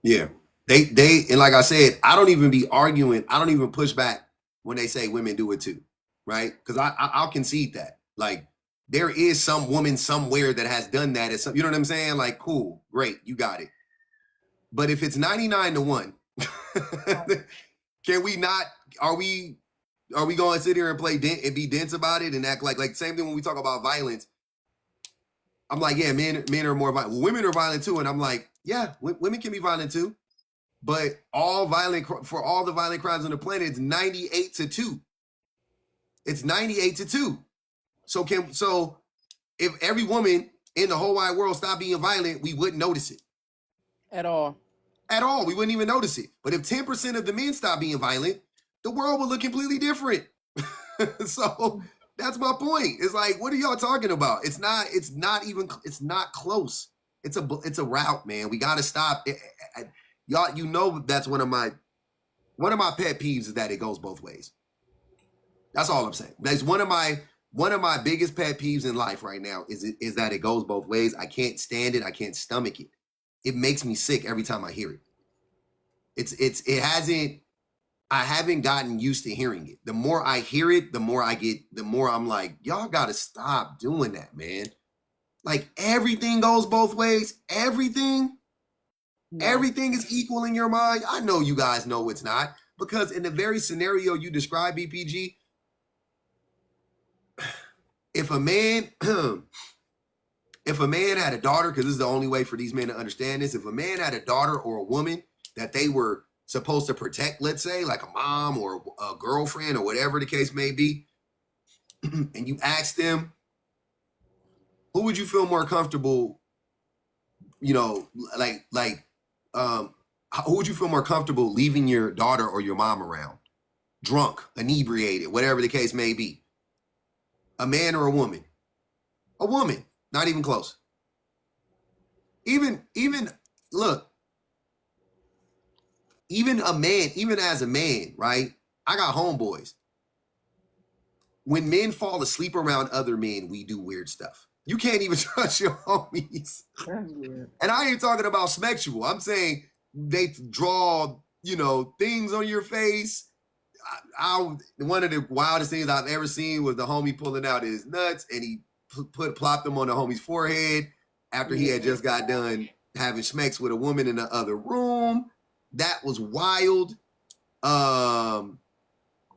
Yeah. They and like I said, I don't even be arguing. I don't even push back when they say women do it too. Right? Because I'll concede that. Like, there is some woman somewhere that has done that. You know what I'm saying? Like, cool, great, you got it. But if it's 99 to 1, can we not? Are we going to sit here and be dense about it and act like same thing when we talk about violence? I'm like, yeah, men are more violent. Well, women are violent too, and I'm like, yeah, women can be violent too. But for all the violent crimes on the planet, it's 98 to 2. It's 98 to 2. So if every woman in the whole wide world stopped being violent, we wouldn't notice it. At all. At all. We wouldn't even notice it. But if 10% of the men stop being violent, the world would look completely different. So that's my point. It's like, what are y'all talking about? It's not close. It's a route, man. We got to stop. y'all, you know that's one of my pet peeves is that it goes both ways. That's all I'm saying. That's one of my biggest pet peeves in life right now is that it goes both ways. I can't stand it. I can't stomach it. It makes me sick every time I hear it. I haven't gotten used to hearing it. The more I hear it, the more I'm like, y'all gotta stop doing that, man. Like everything goes both ways. Everything is equal in your mind. I know you guys know it's not, because in the very scenario you describe, BPG, if a man had a daughter, because this is the only way for these men to understand this, if a man had a daughter or a woman that they were supposed to protect, let's say, like a mom or a girlfriend or whatever the case may be, and you ask them, who would you feel more comfortable, who would you feel more comfortable leaving your daughter or your mom around? Drunk, inebriated, whatever the case may be. A man or a woman? A woman, not even close. Even look, even as a man, right? I got homeboys. When men fall asleep around other men, we do weird stuff. You can't even trust your homies. That's weird. And I ain't talking about sexual. I'm saying they draw, things on your face. One of the wildest things I've ever seen was the homie pulling out his nuts and he plopped them on the homie's forehead after he had just got done having schmecks with a woman in the other room. That was wild. And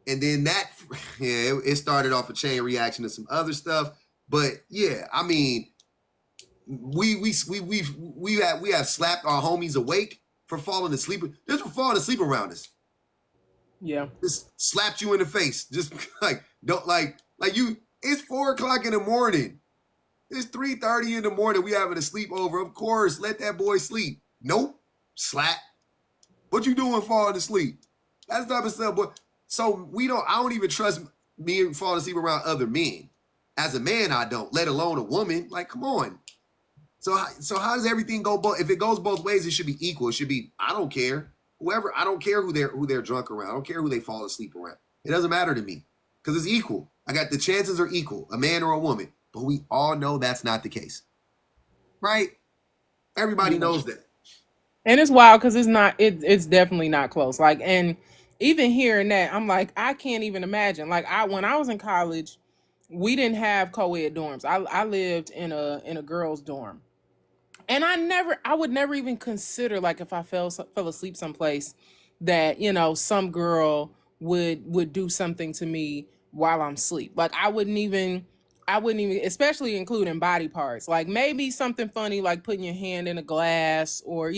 then it started off a chain reaction to some other stuff. But yeah, I mean, we have slapped our homies awake for falling asleep. Just for falling asleep around us. Yeah. Just slapped you in the face. Just don't like you. It's 4:00 in the morning. It's 3:30 in the morning. We having a sleepover. Of course, let that boy sleep. Nope. Slap. What you doing falling asleep? That's the type of stuff, boy. So I don't even trust me falling asleep around other men. As a man, I don't, let alone a woman. Like, come on. So how does everything go if it goes both ways, it should be equal. It should be, I don't care. I don't care who they're drunk around. I don't care who they fall asleep around. It doesn't matter to me. Because it's equal. The chances are equal, a man or a woman. But we all know that's not the case. Right? Everybody knows that. And it's wild because it's definitely not close. Like, and even hearing that, I'm like, I can't even imagine. Like, when I was in college, we didn't have co-ed dorms. I lived in a girls' dorm. And I would never even consider, like, if I fell asleep someplace that, some girl would do something to me while I'm asleep. Like, I wouldn't even, especially including body parts. Like, maybe something funny, like putting your hand in a glass, or,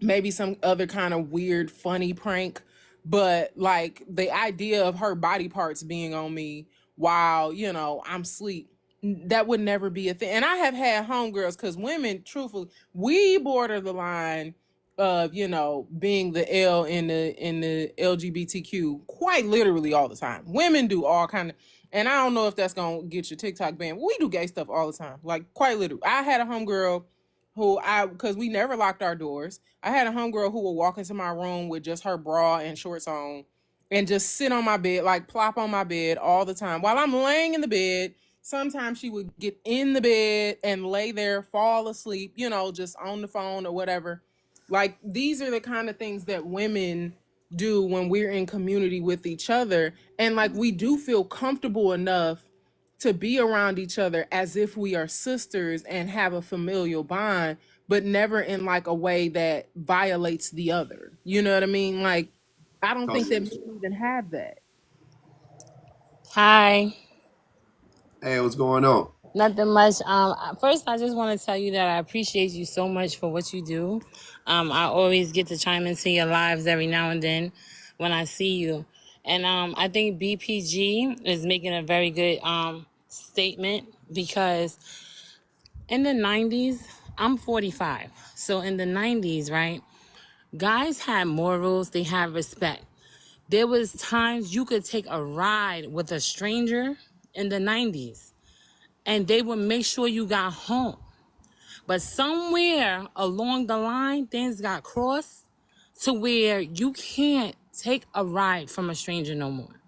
maybe some other kind of weird, funny prank. But like the idea of her body parts being on me while, I'm asleep, that would never be a thing. And I have had homegirls, because women, truthfully, we border the line of, being the L in the LGBTQ quite literally all the time. Women do all kind of, and I don't know if that's gonna get your TikTok banned. We do gay stuff all the time, like quite literally. I had a homegirl because we never locked our doors. I had a homegirl who would walk into my room with just her bra and shorts on and just sit on my bed, like plop on my bed all the time while I'm laying in the bed. Sometimes she would get in the bed and lay there, fall asleep, just on the phone or whatever. Like, these are the kind of things that women do when we're in community with each other. And like, we do feel comfortable enough to be around each other as if we are sisters and have a familial bond, but never in like a way that violates the other. You know what I mean? Like, I don't think that men even have that. Hi. Hey, what's going on? Nothing much. First, I just want to tell you that I appreciate you so much for what you do. I always get to chime into your lives every now and then when I see you, and I think BPG is making a very good statement, because in the '90s, I'm 45, so in the '90s, right? Guys had morals. They had respect. There was times you could take a ride with a stranger in the '90s, and they would make sure you got home. But somewhere along the line, things got crossed to where you can't take a ride from a stranger no more.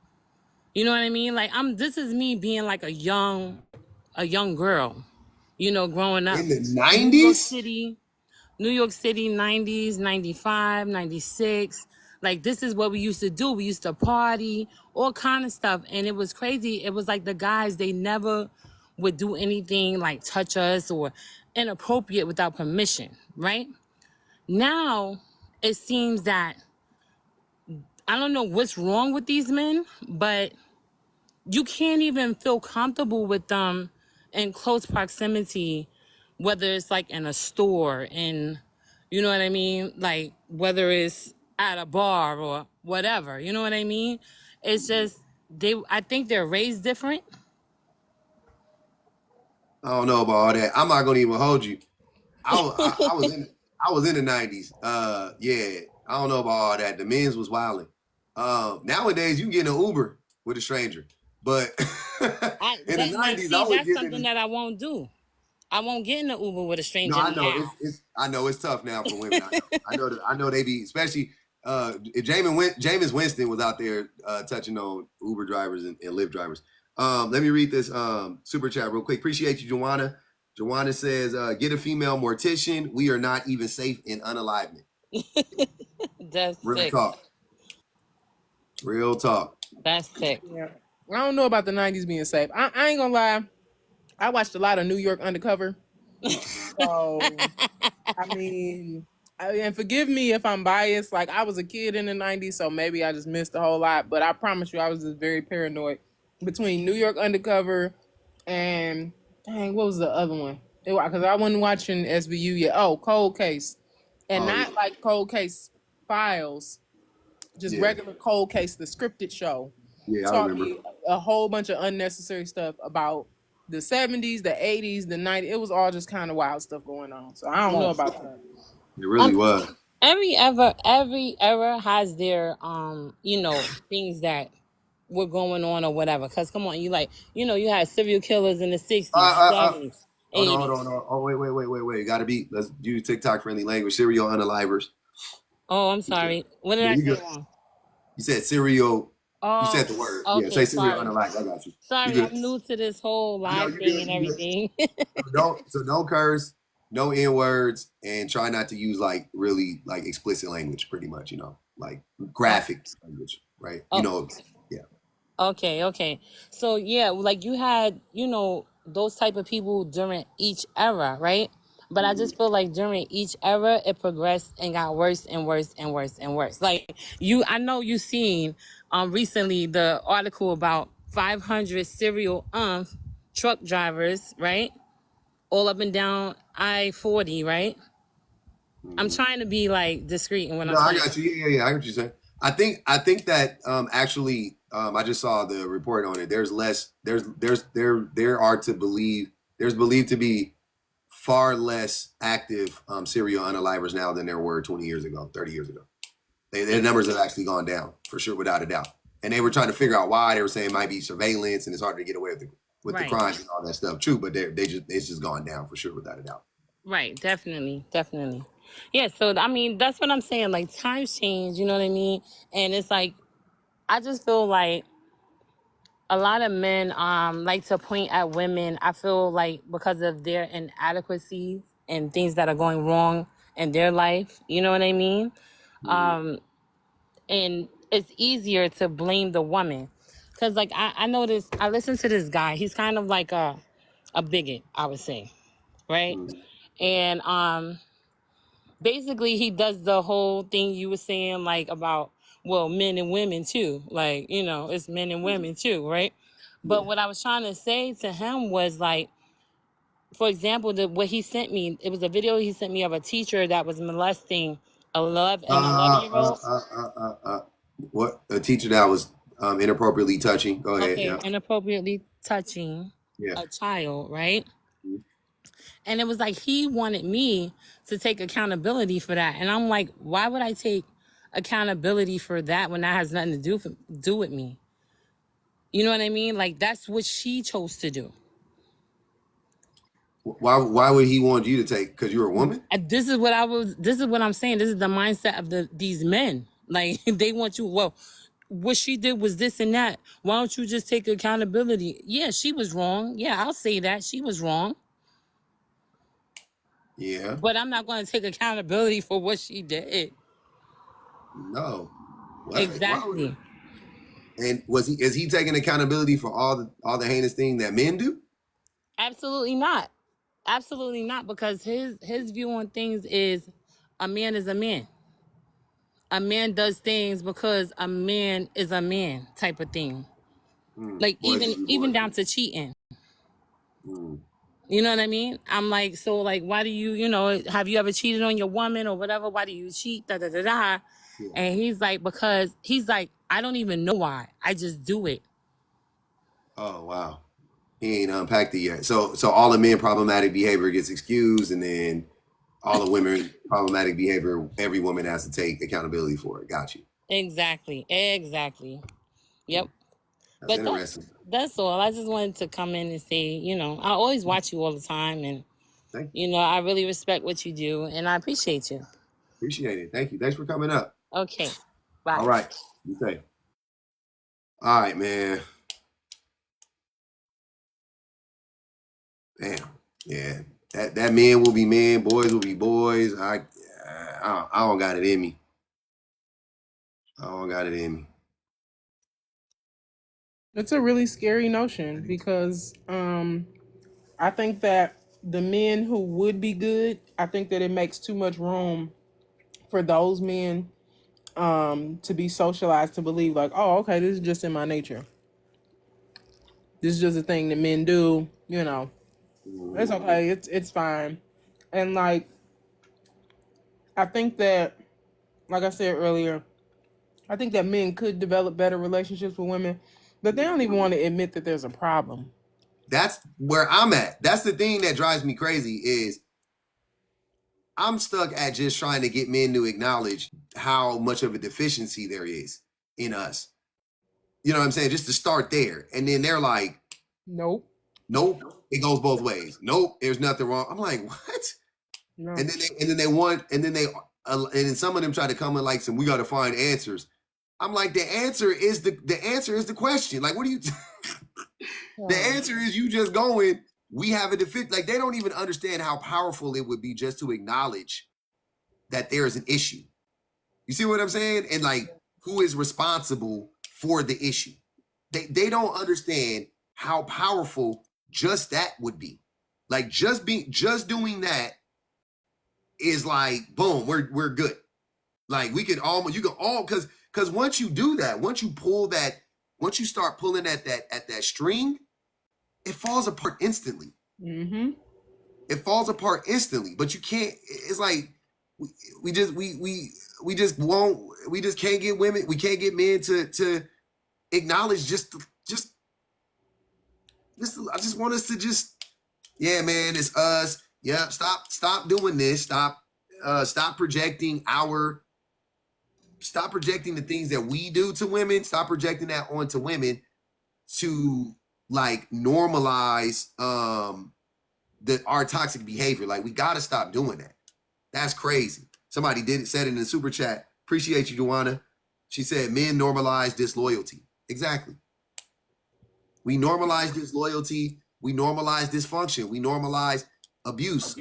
You know what I mean? Like this is me being like a young girl, growing up. In the New York 90s? City, 90s, 95, 96. Like this is what we used to do. We used to party, all kind of stuff. And it was crazy. It was like the guys, they never would do anything like touch us or inappropriate without permission, right? Now it seems that I don't know what's wrong with these men, but you can't even feel comfortable with them in close proximity, whether it's like in a store, you know what I mean? Like whether it's at a bar or whatever, you know what I mean? It's just I think they're raised different. I don't know about all that. I'm not gonna even hold you. I was in the 90s. Yeah, I don't know about all that. The men's was wilding. Nowadays you can get in an Uber with a stranger, but in the 90s I was That's getting something that I won't do. I won't get in the Uber with a No, stranger I know now. I know it's tough now for women. I know they be, especially Jameis Winston was out there touching on Uber drivers and Lyft drivers. Let me read this super chat real quick. Appreciate you, Joanna. Joanna says, get a female mortician. We are not even safe in unalivement. That's Real sick. talk. Real talk. That's sick. Yeah. I don't know about the 90s being safe. I ain't gonna lie. I watched a lot of New York Undercover. So, I mean, and forgive me if I'm biased. Like, I was a kid in the 90s, so maybe I just missed a whole lot. But I promise you, I was just very paranoid between New York Undercover and, dang, what was the other one? Because I wasn't watching SVU yet. Oh, Cold Case. And Oh, not like Cold Case Files, just yeah. regular Cold Case, the scripted show. Yeah, I Taught remember. me a whole bunch of unnecessary stuff about the 70s, the 80s, the 90s. It was all just kind of wild stuff going on. So I don't know Yes. about that. It really was. Every era has their things that were going on or whatever. Cause come on, you had serial killers in the 60s, 70s, Hold 80s. on. Oh, wait. Gotta be, let's use TikTok friendly language. Serial unalivers. Oh, I'm sorry. What did Yeah, I you say good. wrong? You said serial. You said Oh, the word. Yeah, say okay, serial sorry. unalived. I got you. You Sorry, good. I'm new to this whole No, live you thing good. and You good. everything. So don't curse, no N words, and try not to use like really like explicit language. Pretty much, like Oh, graphic language, right? oh, Yeah. okay. So yeah, like you had, those type of people during each era, right? But I Mhm. just feel like during each era, it progressed and got worse and worse and worse and worse. Like I know you seen recently the article about 500 serial truck drivers, right? All up and down I-40, right? I'm Mhm. trying to be like discreet in what I'm No, I saying. got you. Yeah. I got what you saying. I think that actually I just saw the report on it. There's less. There are to believe. There's believed to be far less active serial unalivers now than there were 20 years ago, 30 years ago. Their numbers have actually gone down for sure, without a doubt. And they were trying to figure out why. They were saying it might be surveillance and it's harder to get away with the Right. crimes and all that stuff. True, but it's just gone down for sure, without a doubt. Right, definitely. Yeah, so I mean, that's what I'm saying. Like times change, you know what I mean? And it's like I just feel like a lot of men like to point at women. I feel like because of their inadequacies and things that are going wrong in their life, you know what I mean? Mhm. And it's easier to blame the woman. Cause like I noticed I listened to this guy. He's kind of like a bigot, I would say. Right? Mhm. And basically he does the whole thing you were saying, like about, well, men and women too, like, it's men and women too, right? Yeah. But what I was trying to say to him was like, for example, what he sent me, it was a video he sent me of a teacher that was molesting an 11 year old. What, a teacher that was inappropriately touching? Go ahead. Okay, Yeah. inappropriately touching Yeah. a child, right? Mhm. And it was like he wanted me to take accountability for that. And I'm like, why would I take accountability for that when that has nothing to do with me? You know what I mean? Like that's what she chose to do. Why would he want you to take? Because you're a woman? This is what I'm saying. This is the mindset of these men. Like they want you, well, what she did was this and that. Why don't you just take accountability? Yeah, she was wrong. Yeah, I'll say that. She was wrong. Yeah. But I'm not going to take accountability for what she did. No. What? Why would? Exactly. And is he taking accountability for all the heinous thing that men do? Absolutely not. Absolutely not, because his view on things is a man is a man. A man does things because a man is a man type of thing. Like Boys will be even boys. down to cheating. Mm, You know what I mean? I'm like, so like, why do you, have you ever cheated on your woman or whatever? Why do you cheat? Da da da da. yeah. And he's like, because he's like, I don't even know why. I just do it. Oh wow. He ain't unpacked it yet. So all the men problematic behavior gets excused, and then all the women problematic behavior, every woman has to take accountability for it. Got you. Exactly. Exactly. Yep. That's But interesting. that's all. I just wanted to come in and say, I always watch you all the time, and Thank you. I really respect what you do, and I appreciate you. Appreciate it. Thank you. Thanks for coming up. Okay. All Bye. right. You say. All right, man. Damn. Yeah. That men will be men, boys will be boys. I don't got it in me. I don't got it in me. It's a really scary notion because I think that the men who would be good, I think that it makes too much room for those men to be socialized to believe like, oh, okay, this is just in my nature. This is just a thing that men do, It's Mhm. okay, it's fine. And like I think that, like I said earlier, I think that men could develop better relationships with women, but they don't even want to admit that there's a problem. That's where I'm at. That's the thing that drives me crazy is I'm stuck at just trying to get men to acknowledge how much of a deficiency there is in us. You know what I'm saying? Just to start there. And then they're like, Nope. nope, it goes both ways. Nope, there's nothing wrong. I'm like, what? No. And then some of them try to come in like some, we got to find answers. I'm like, the answer is the question. Like, what do you, the answer is you just going, we have a defeat. Like, they don't even understand how powerful it would be just to acknowledge that there is an issue. You see what I'm saying? And like, who is responsible for the issue? They don't understand how powerful just that would be. Like just doing that is like boom, we're good. Like we could almost you can all because once you do that, once you start pulling at that string, it falls apart instantly. Mm-hmm. It falls apart instantly. But you can't. It's like we, we just won't. We just can't get women. We can't get men to acknowledge just I just want us to just yeah, man, it's us. Yeah, stop doing this. Stop projecting stop projecting the things that we do to women. Stop projecting that onto women to like normalize our toxic behavior. Like we gotta stop doing that. That's crazy. Somebody said it in the super chat. Appreciate you, Joanna. She said men normalize disloyalty. Exactly. We normalize disloyalty. We normalize dysfunction. We normalize abuse.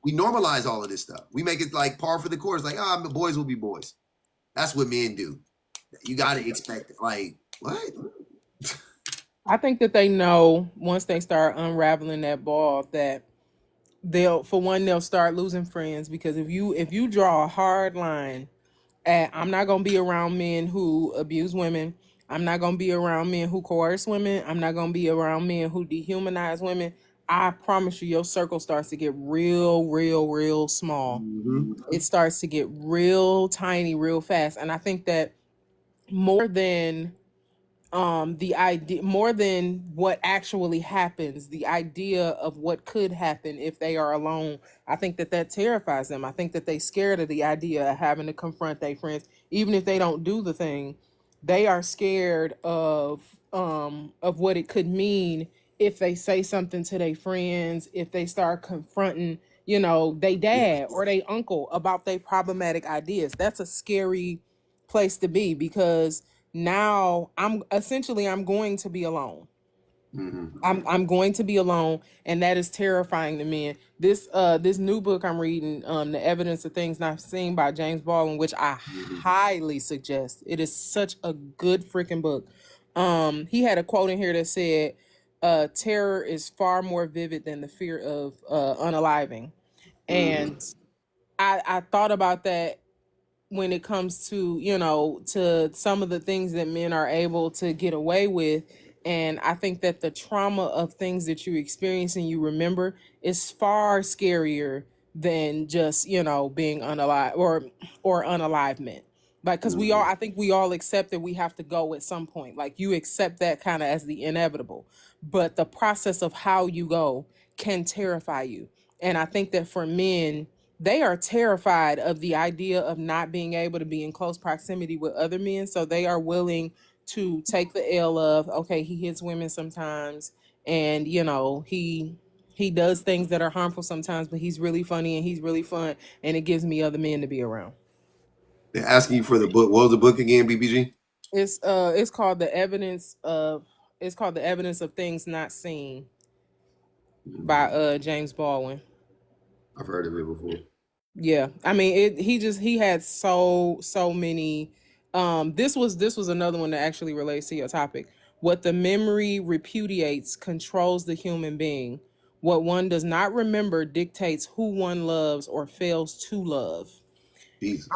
We normalize all of this stuff. We make it like par for the course. Like, boys will be boys. That's what men do. You got to expect it. Like, what? I think that they know once they start unraveling that ball that they'll start losing friends because if you draw a hard line at I'm not gonna be around men who abuse women, I'm not gonna be around men who coerce women, I'm not gonna be around men who dehumanize women. I promise you, your circle starts to get real, real, real small. Mm-hmm. It starts to get real tiny, real fast, and I think that more than the idea more than what actually happens, the idea of what could happen if they are alone, I think that terrifies them. I think that they scared of the idea of having to confront their friends even if they don't do the thing. They are scared of what it could mean if they say something to their friends, if they start confronting, you know, they dad or they uncle about their problematic ideas. That's a scary place to be, because now I'm going to be alone. Mm-hmm. I'm going to be alone, and that is terrifying to me. This new book I'm reading, The Evidence of Things Not Seen by James Baldwin, which I Mm-hmm. highly suggest. It is such a good freaking book. He had a quote in here that said, terror is far more vivid than the fear of unaliving. Mm-hmm. And I thought about that when it comes to, you know, to some of the things that men are able to get away with. And I think that the trauma of things that you experience and you remember is far scarier than just, you know, being unalive or unalivement. Like, because we all, Mm-hmm. I think we all accept that we have to go at some point. Like, you accept that kind of as the inevitable, but the process of how you go can terrify you. And I think that for men, they are terrified of the idea of not being able to be in close proximity with other men. So they are willing to take the L of, okay, he hits women sometimes, and you know, he does things that are harmful sometimes, but he's really funny and he's really fun, and it gives me other men to be around. They're asking you for the book. What was the book again, BBG? It's called The Evidence of Things Not Seen by Mm-hmm. James Baldwin. I've heard of it before. Yeah, I mean, he had so many. This was another one that actually relates to your topic. What the memory repudiates controls the human being. What one does not remember dictates who one loves or fails to love. Jesus.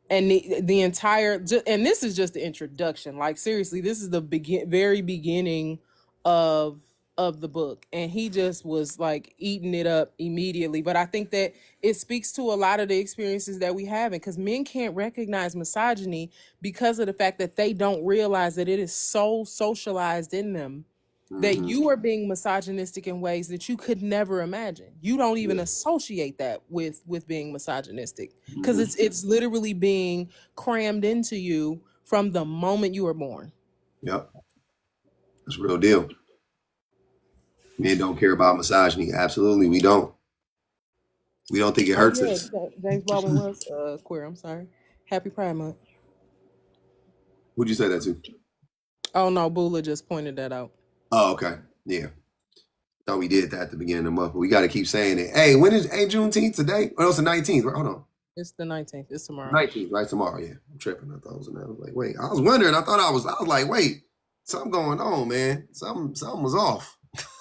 And the entire, and this is just the introduction. Like, seriously, this is the very beginning of the book, and he just was like eating it up immediately. But I think that it speaks to a lot of the experiences that we have, and because men can't recognize misogyny because of the fact that they don't realize that it is so socialized in them, that Mm-hmm. you are being misogynistic in ways that you could never imagine. You don't even Yeah. associate that with being misogynistic, because Mm-hmm. it's literally being crammed into you from the moment you were born. Yep. That's real deal. Men don't care about misogyny. Absolutely, we don't. We don't think it Oh hurts yeah, us. James Baldwin was queer. I'm sorry. Happy Pride Month. Would you say that to? Oh no, Bula just pointed that out. Oh, okay. Yeah. Thought we did that at the beginning of the month, but we got to keep saying it. Hey, when is Juneteenth today? Oh, it's the 19th. Right? Hold on. It's the 19th. It's tomorrow. 19th, right? Tomorrow. Yeah. I'm tripping. I thought it was I was like, wait. I was wondering. I was like, wait, something going on, man. Something was off.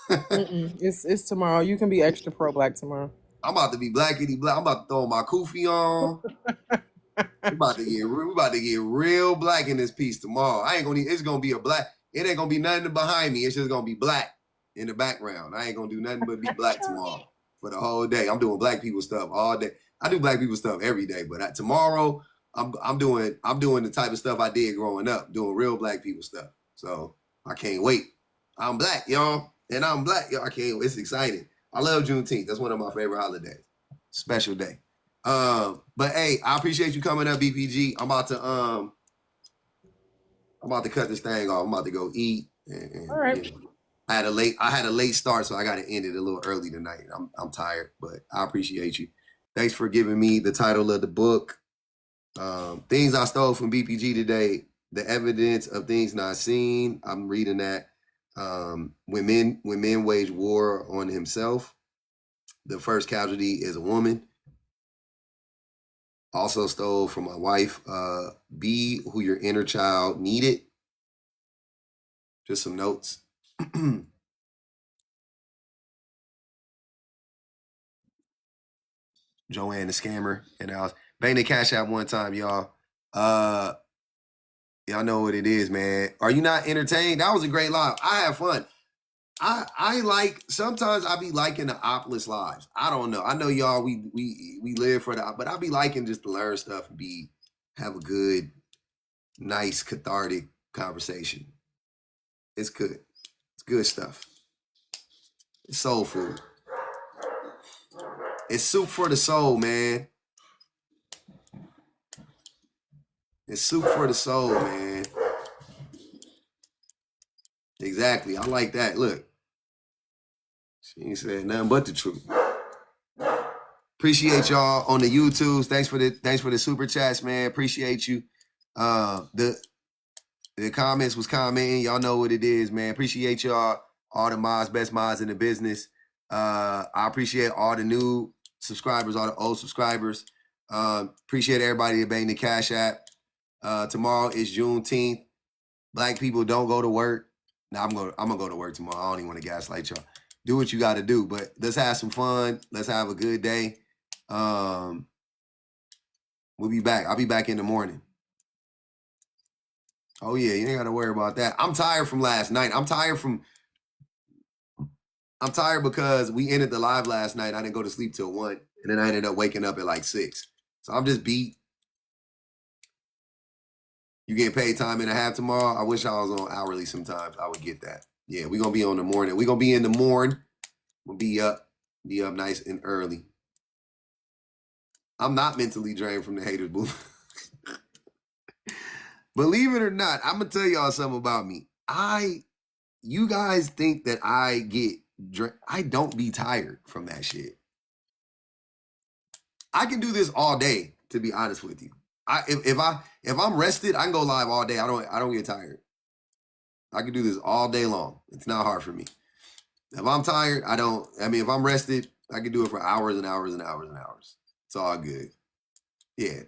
It's tomorrow. You can be extra pro black tomorrow. I'm about to be blackity black. I'm about to throw my kufi on. We about to get real black in this piece tomorrow. I ain't gonna it's gonna be a black, it ain't gonna be nothing behind me. It's just gonna be black in the background. I ain't gonna do nothing but be black tomorrow for the whole day. I'm doing black people stuff all day. I do black people stuff every day, but tomorrow I'm doing the type of stuff I did growing up, doing real black people stuff. So I can't wait. I'm black, y'all. And I'm black, y'all. I can't, it's exciting. I love Juneteenth. That's one of my favorite holidays. Special day. But hey, I appreciate you coming up, BPG. I'm about to cut this thing off. I'm about to go eat, All and right. you know, I had a late start, so I got to end it a little early tonight. I'm tired, but I appreciate you. Thanks for giving me the title of the book. Things I stole from BPG today: The Evidence of Things Not Seen. I'm reading that. When men wage war on himself, the first casualty is a woman. Also stole from my wife, be who your inner child needed. Just some notes. Joanne the scammer. And I was bang the cash out one time, y'all. Uh y'all know what it is, man. Are you not entertained? That was a great live. I have fun. I like sometimes I be liking the opless lives. I don't know. I know y'all we live for that, but I be liking just to learn stuff and have a good, nice, cathartic conversation. It's good. It's good stuff. It's soul food. It's soup for the soul, man. It's soup for the soul, man. Exactly. I like that. Look, She ain't said nothing but the truth. Appreciate y'all on the YouTubes. Thanks for the super chats, man. Appreciate you. The comments was commenting. Y'all know what it is, man. Appreciate y'all. All the mods, best mods in the business. I appreciate all the new subscribers, all the old subscribers. Appreciate everybody that banged the Cash App. Tomorrow is Juneteenth. Black people don't go to work. Now I'm gonna go to work tomorrow. I don't even want to gaslight y'all. Do what you got to do, but let's have some fun. Let's have a good day. We'll be back. I'll be back in the morning. Oh yeah, you ain't got to worry about that. I'm tired from last night. I'm tired because we ended the live last night. I didn't go to sleep till 1, and then I ended up waking up at like 6. So I'm just beat. You get paid time and a half tomorrow. I wish I was on hourly sometimes. I would get that. Yeah, we're gonna be on the morning. We're gonna be in the morning. We'll be up nice and early. I'm not mentally drained from the haters booth. Believe it or not, I'm gonna tell y'all something about me. You guys think that I don't be tired from that shit. I can do this all day, to be honest with you. If I'm rested, I can go live all day. I don't get tired. I can do this all day long. It's not hard for me. If I'm tired, if I'm rested, I can do it for hours and hours and hours and hours. It's all good. Yeah.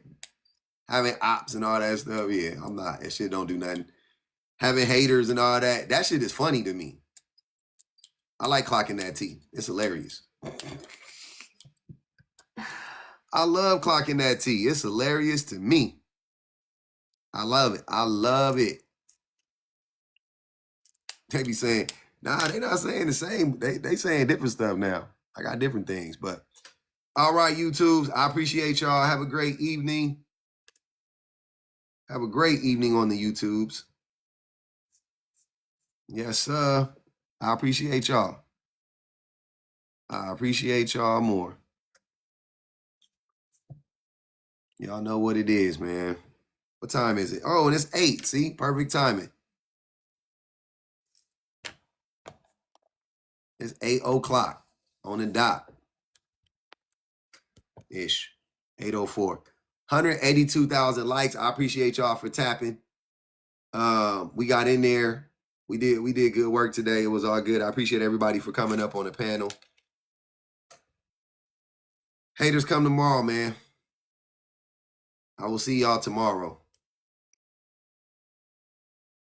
Having ops and all that stuff, yeah, I'm not. That shit don't do nothing. Having haters and all that shit is funny to me. I like clocking that T. It's hilarious. I love clocking that T. It's hilarious to me. I love it. I love it. They be saying, nah, they not saying the same. They saying different stuff now. I got different things, but all right, YouTubes. I appreciate y'all. Have a great evening. Have a great evening on the YouTubes. Yes, sir. I appreciate y'all. I appreciate y'all more. Y'all know what it is, man. What time is it? Oh, and it's 8. See? Perfect timing. It's 8:00 on the dot. Ish. 8:04. 182,000 likes. I appreciate y'all for tapping. We got in there. We did good work today. It was all good. I appreciate everybody for coming up on the panel. Haters come tomorrow, man. I will see y'all tomorrow.